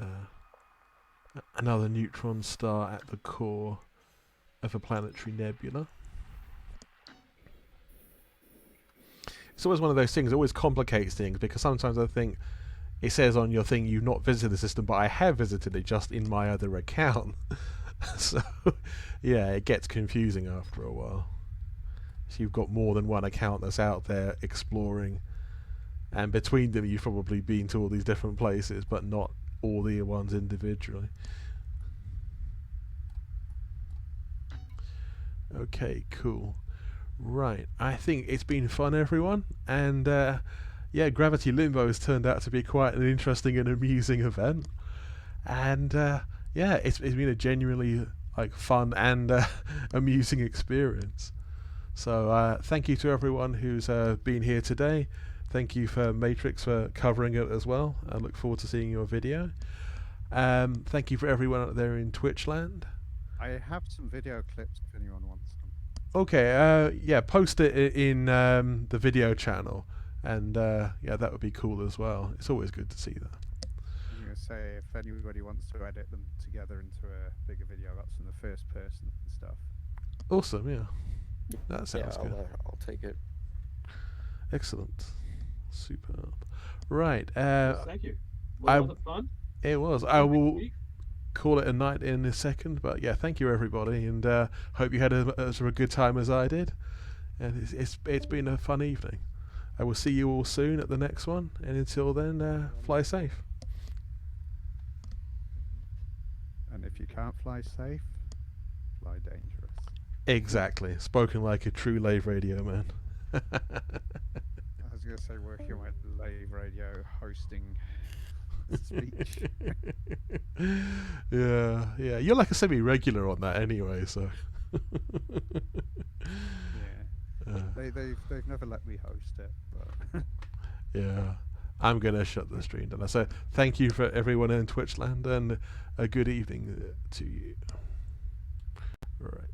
[SPEAKER 1] another neutron star at the core of a planetary nebula. It's always one of those things, it always complicates things, because sometimes I think it says on your thing you've not visited the system, but I have visited it just in my other account. So, yeah, it gets confusing after a while. So you've got more than one account that's out there exploring, and between them you've probably been to all these different places, but not all the ones individually. Okay, cool. Right, I think it's been fun, everyone, and yeah, Gravity Limbo has turned out to be quite an interesting and amusing event, and yeah, it's been a genuinely like fun and amusing experience. So thank you to everyone who's been here today. Thank you for Matrix for covering it as well. I look forward to seeing your video. Thank you for everyone out there in Twitch land.
[SPEAKER 2] I have some video clips if anyone wants them.
[SPEAKER 1] Okay, yeah, post it in the video channel, and yeah, that would be cool as well. It's always good to see that.
[SPEAKER 2] I'm going to say if anybody wants to edit them together into a bigger video, that's in the first person and stuff.
[SPEAKER 1] Awesome, yeah. That sounds good.
[SPEAKER 3] I'll take it.
[SPEAKER 1] Excellent. Superb. Right.
[SPEAKER 6] Thank you. Was a lot of fun.
[SPEAKER 1] It was. I will call it a night in a second, but yeah, thank you everybody, and hope you had as a good time as I did. And it's been a fun evening. I will see you all soon at the next one, and until then, fly safe.
[SPEAKER 2] And if you can't fly safe, fly dangerous.
[SPEAKER 1] Exactly. Spoken like a true Lave Radio man.
[SPEAKER 2] I was going to say working with Lave Radio hosting speech.
[SPEAKER 1] Yeah. You're like a semi-regular on that anyway, so.
[SPEAKER 2] Yeah. They've never let me host it, but
[SPEAKER 1] yeah. I'm gonna shut the stream down. So thank you for everyone in Twitchland, and a good evening to you. Right.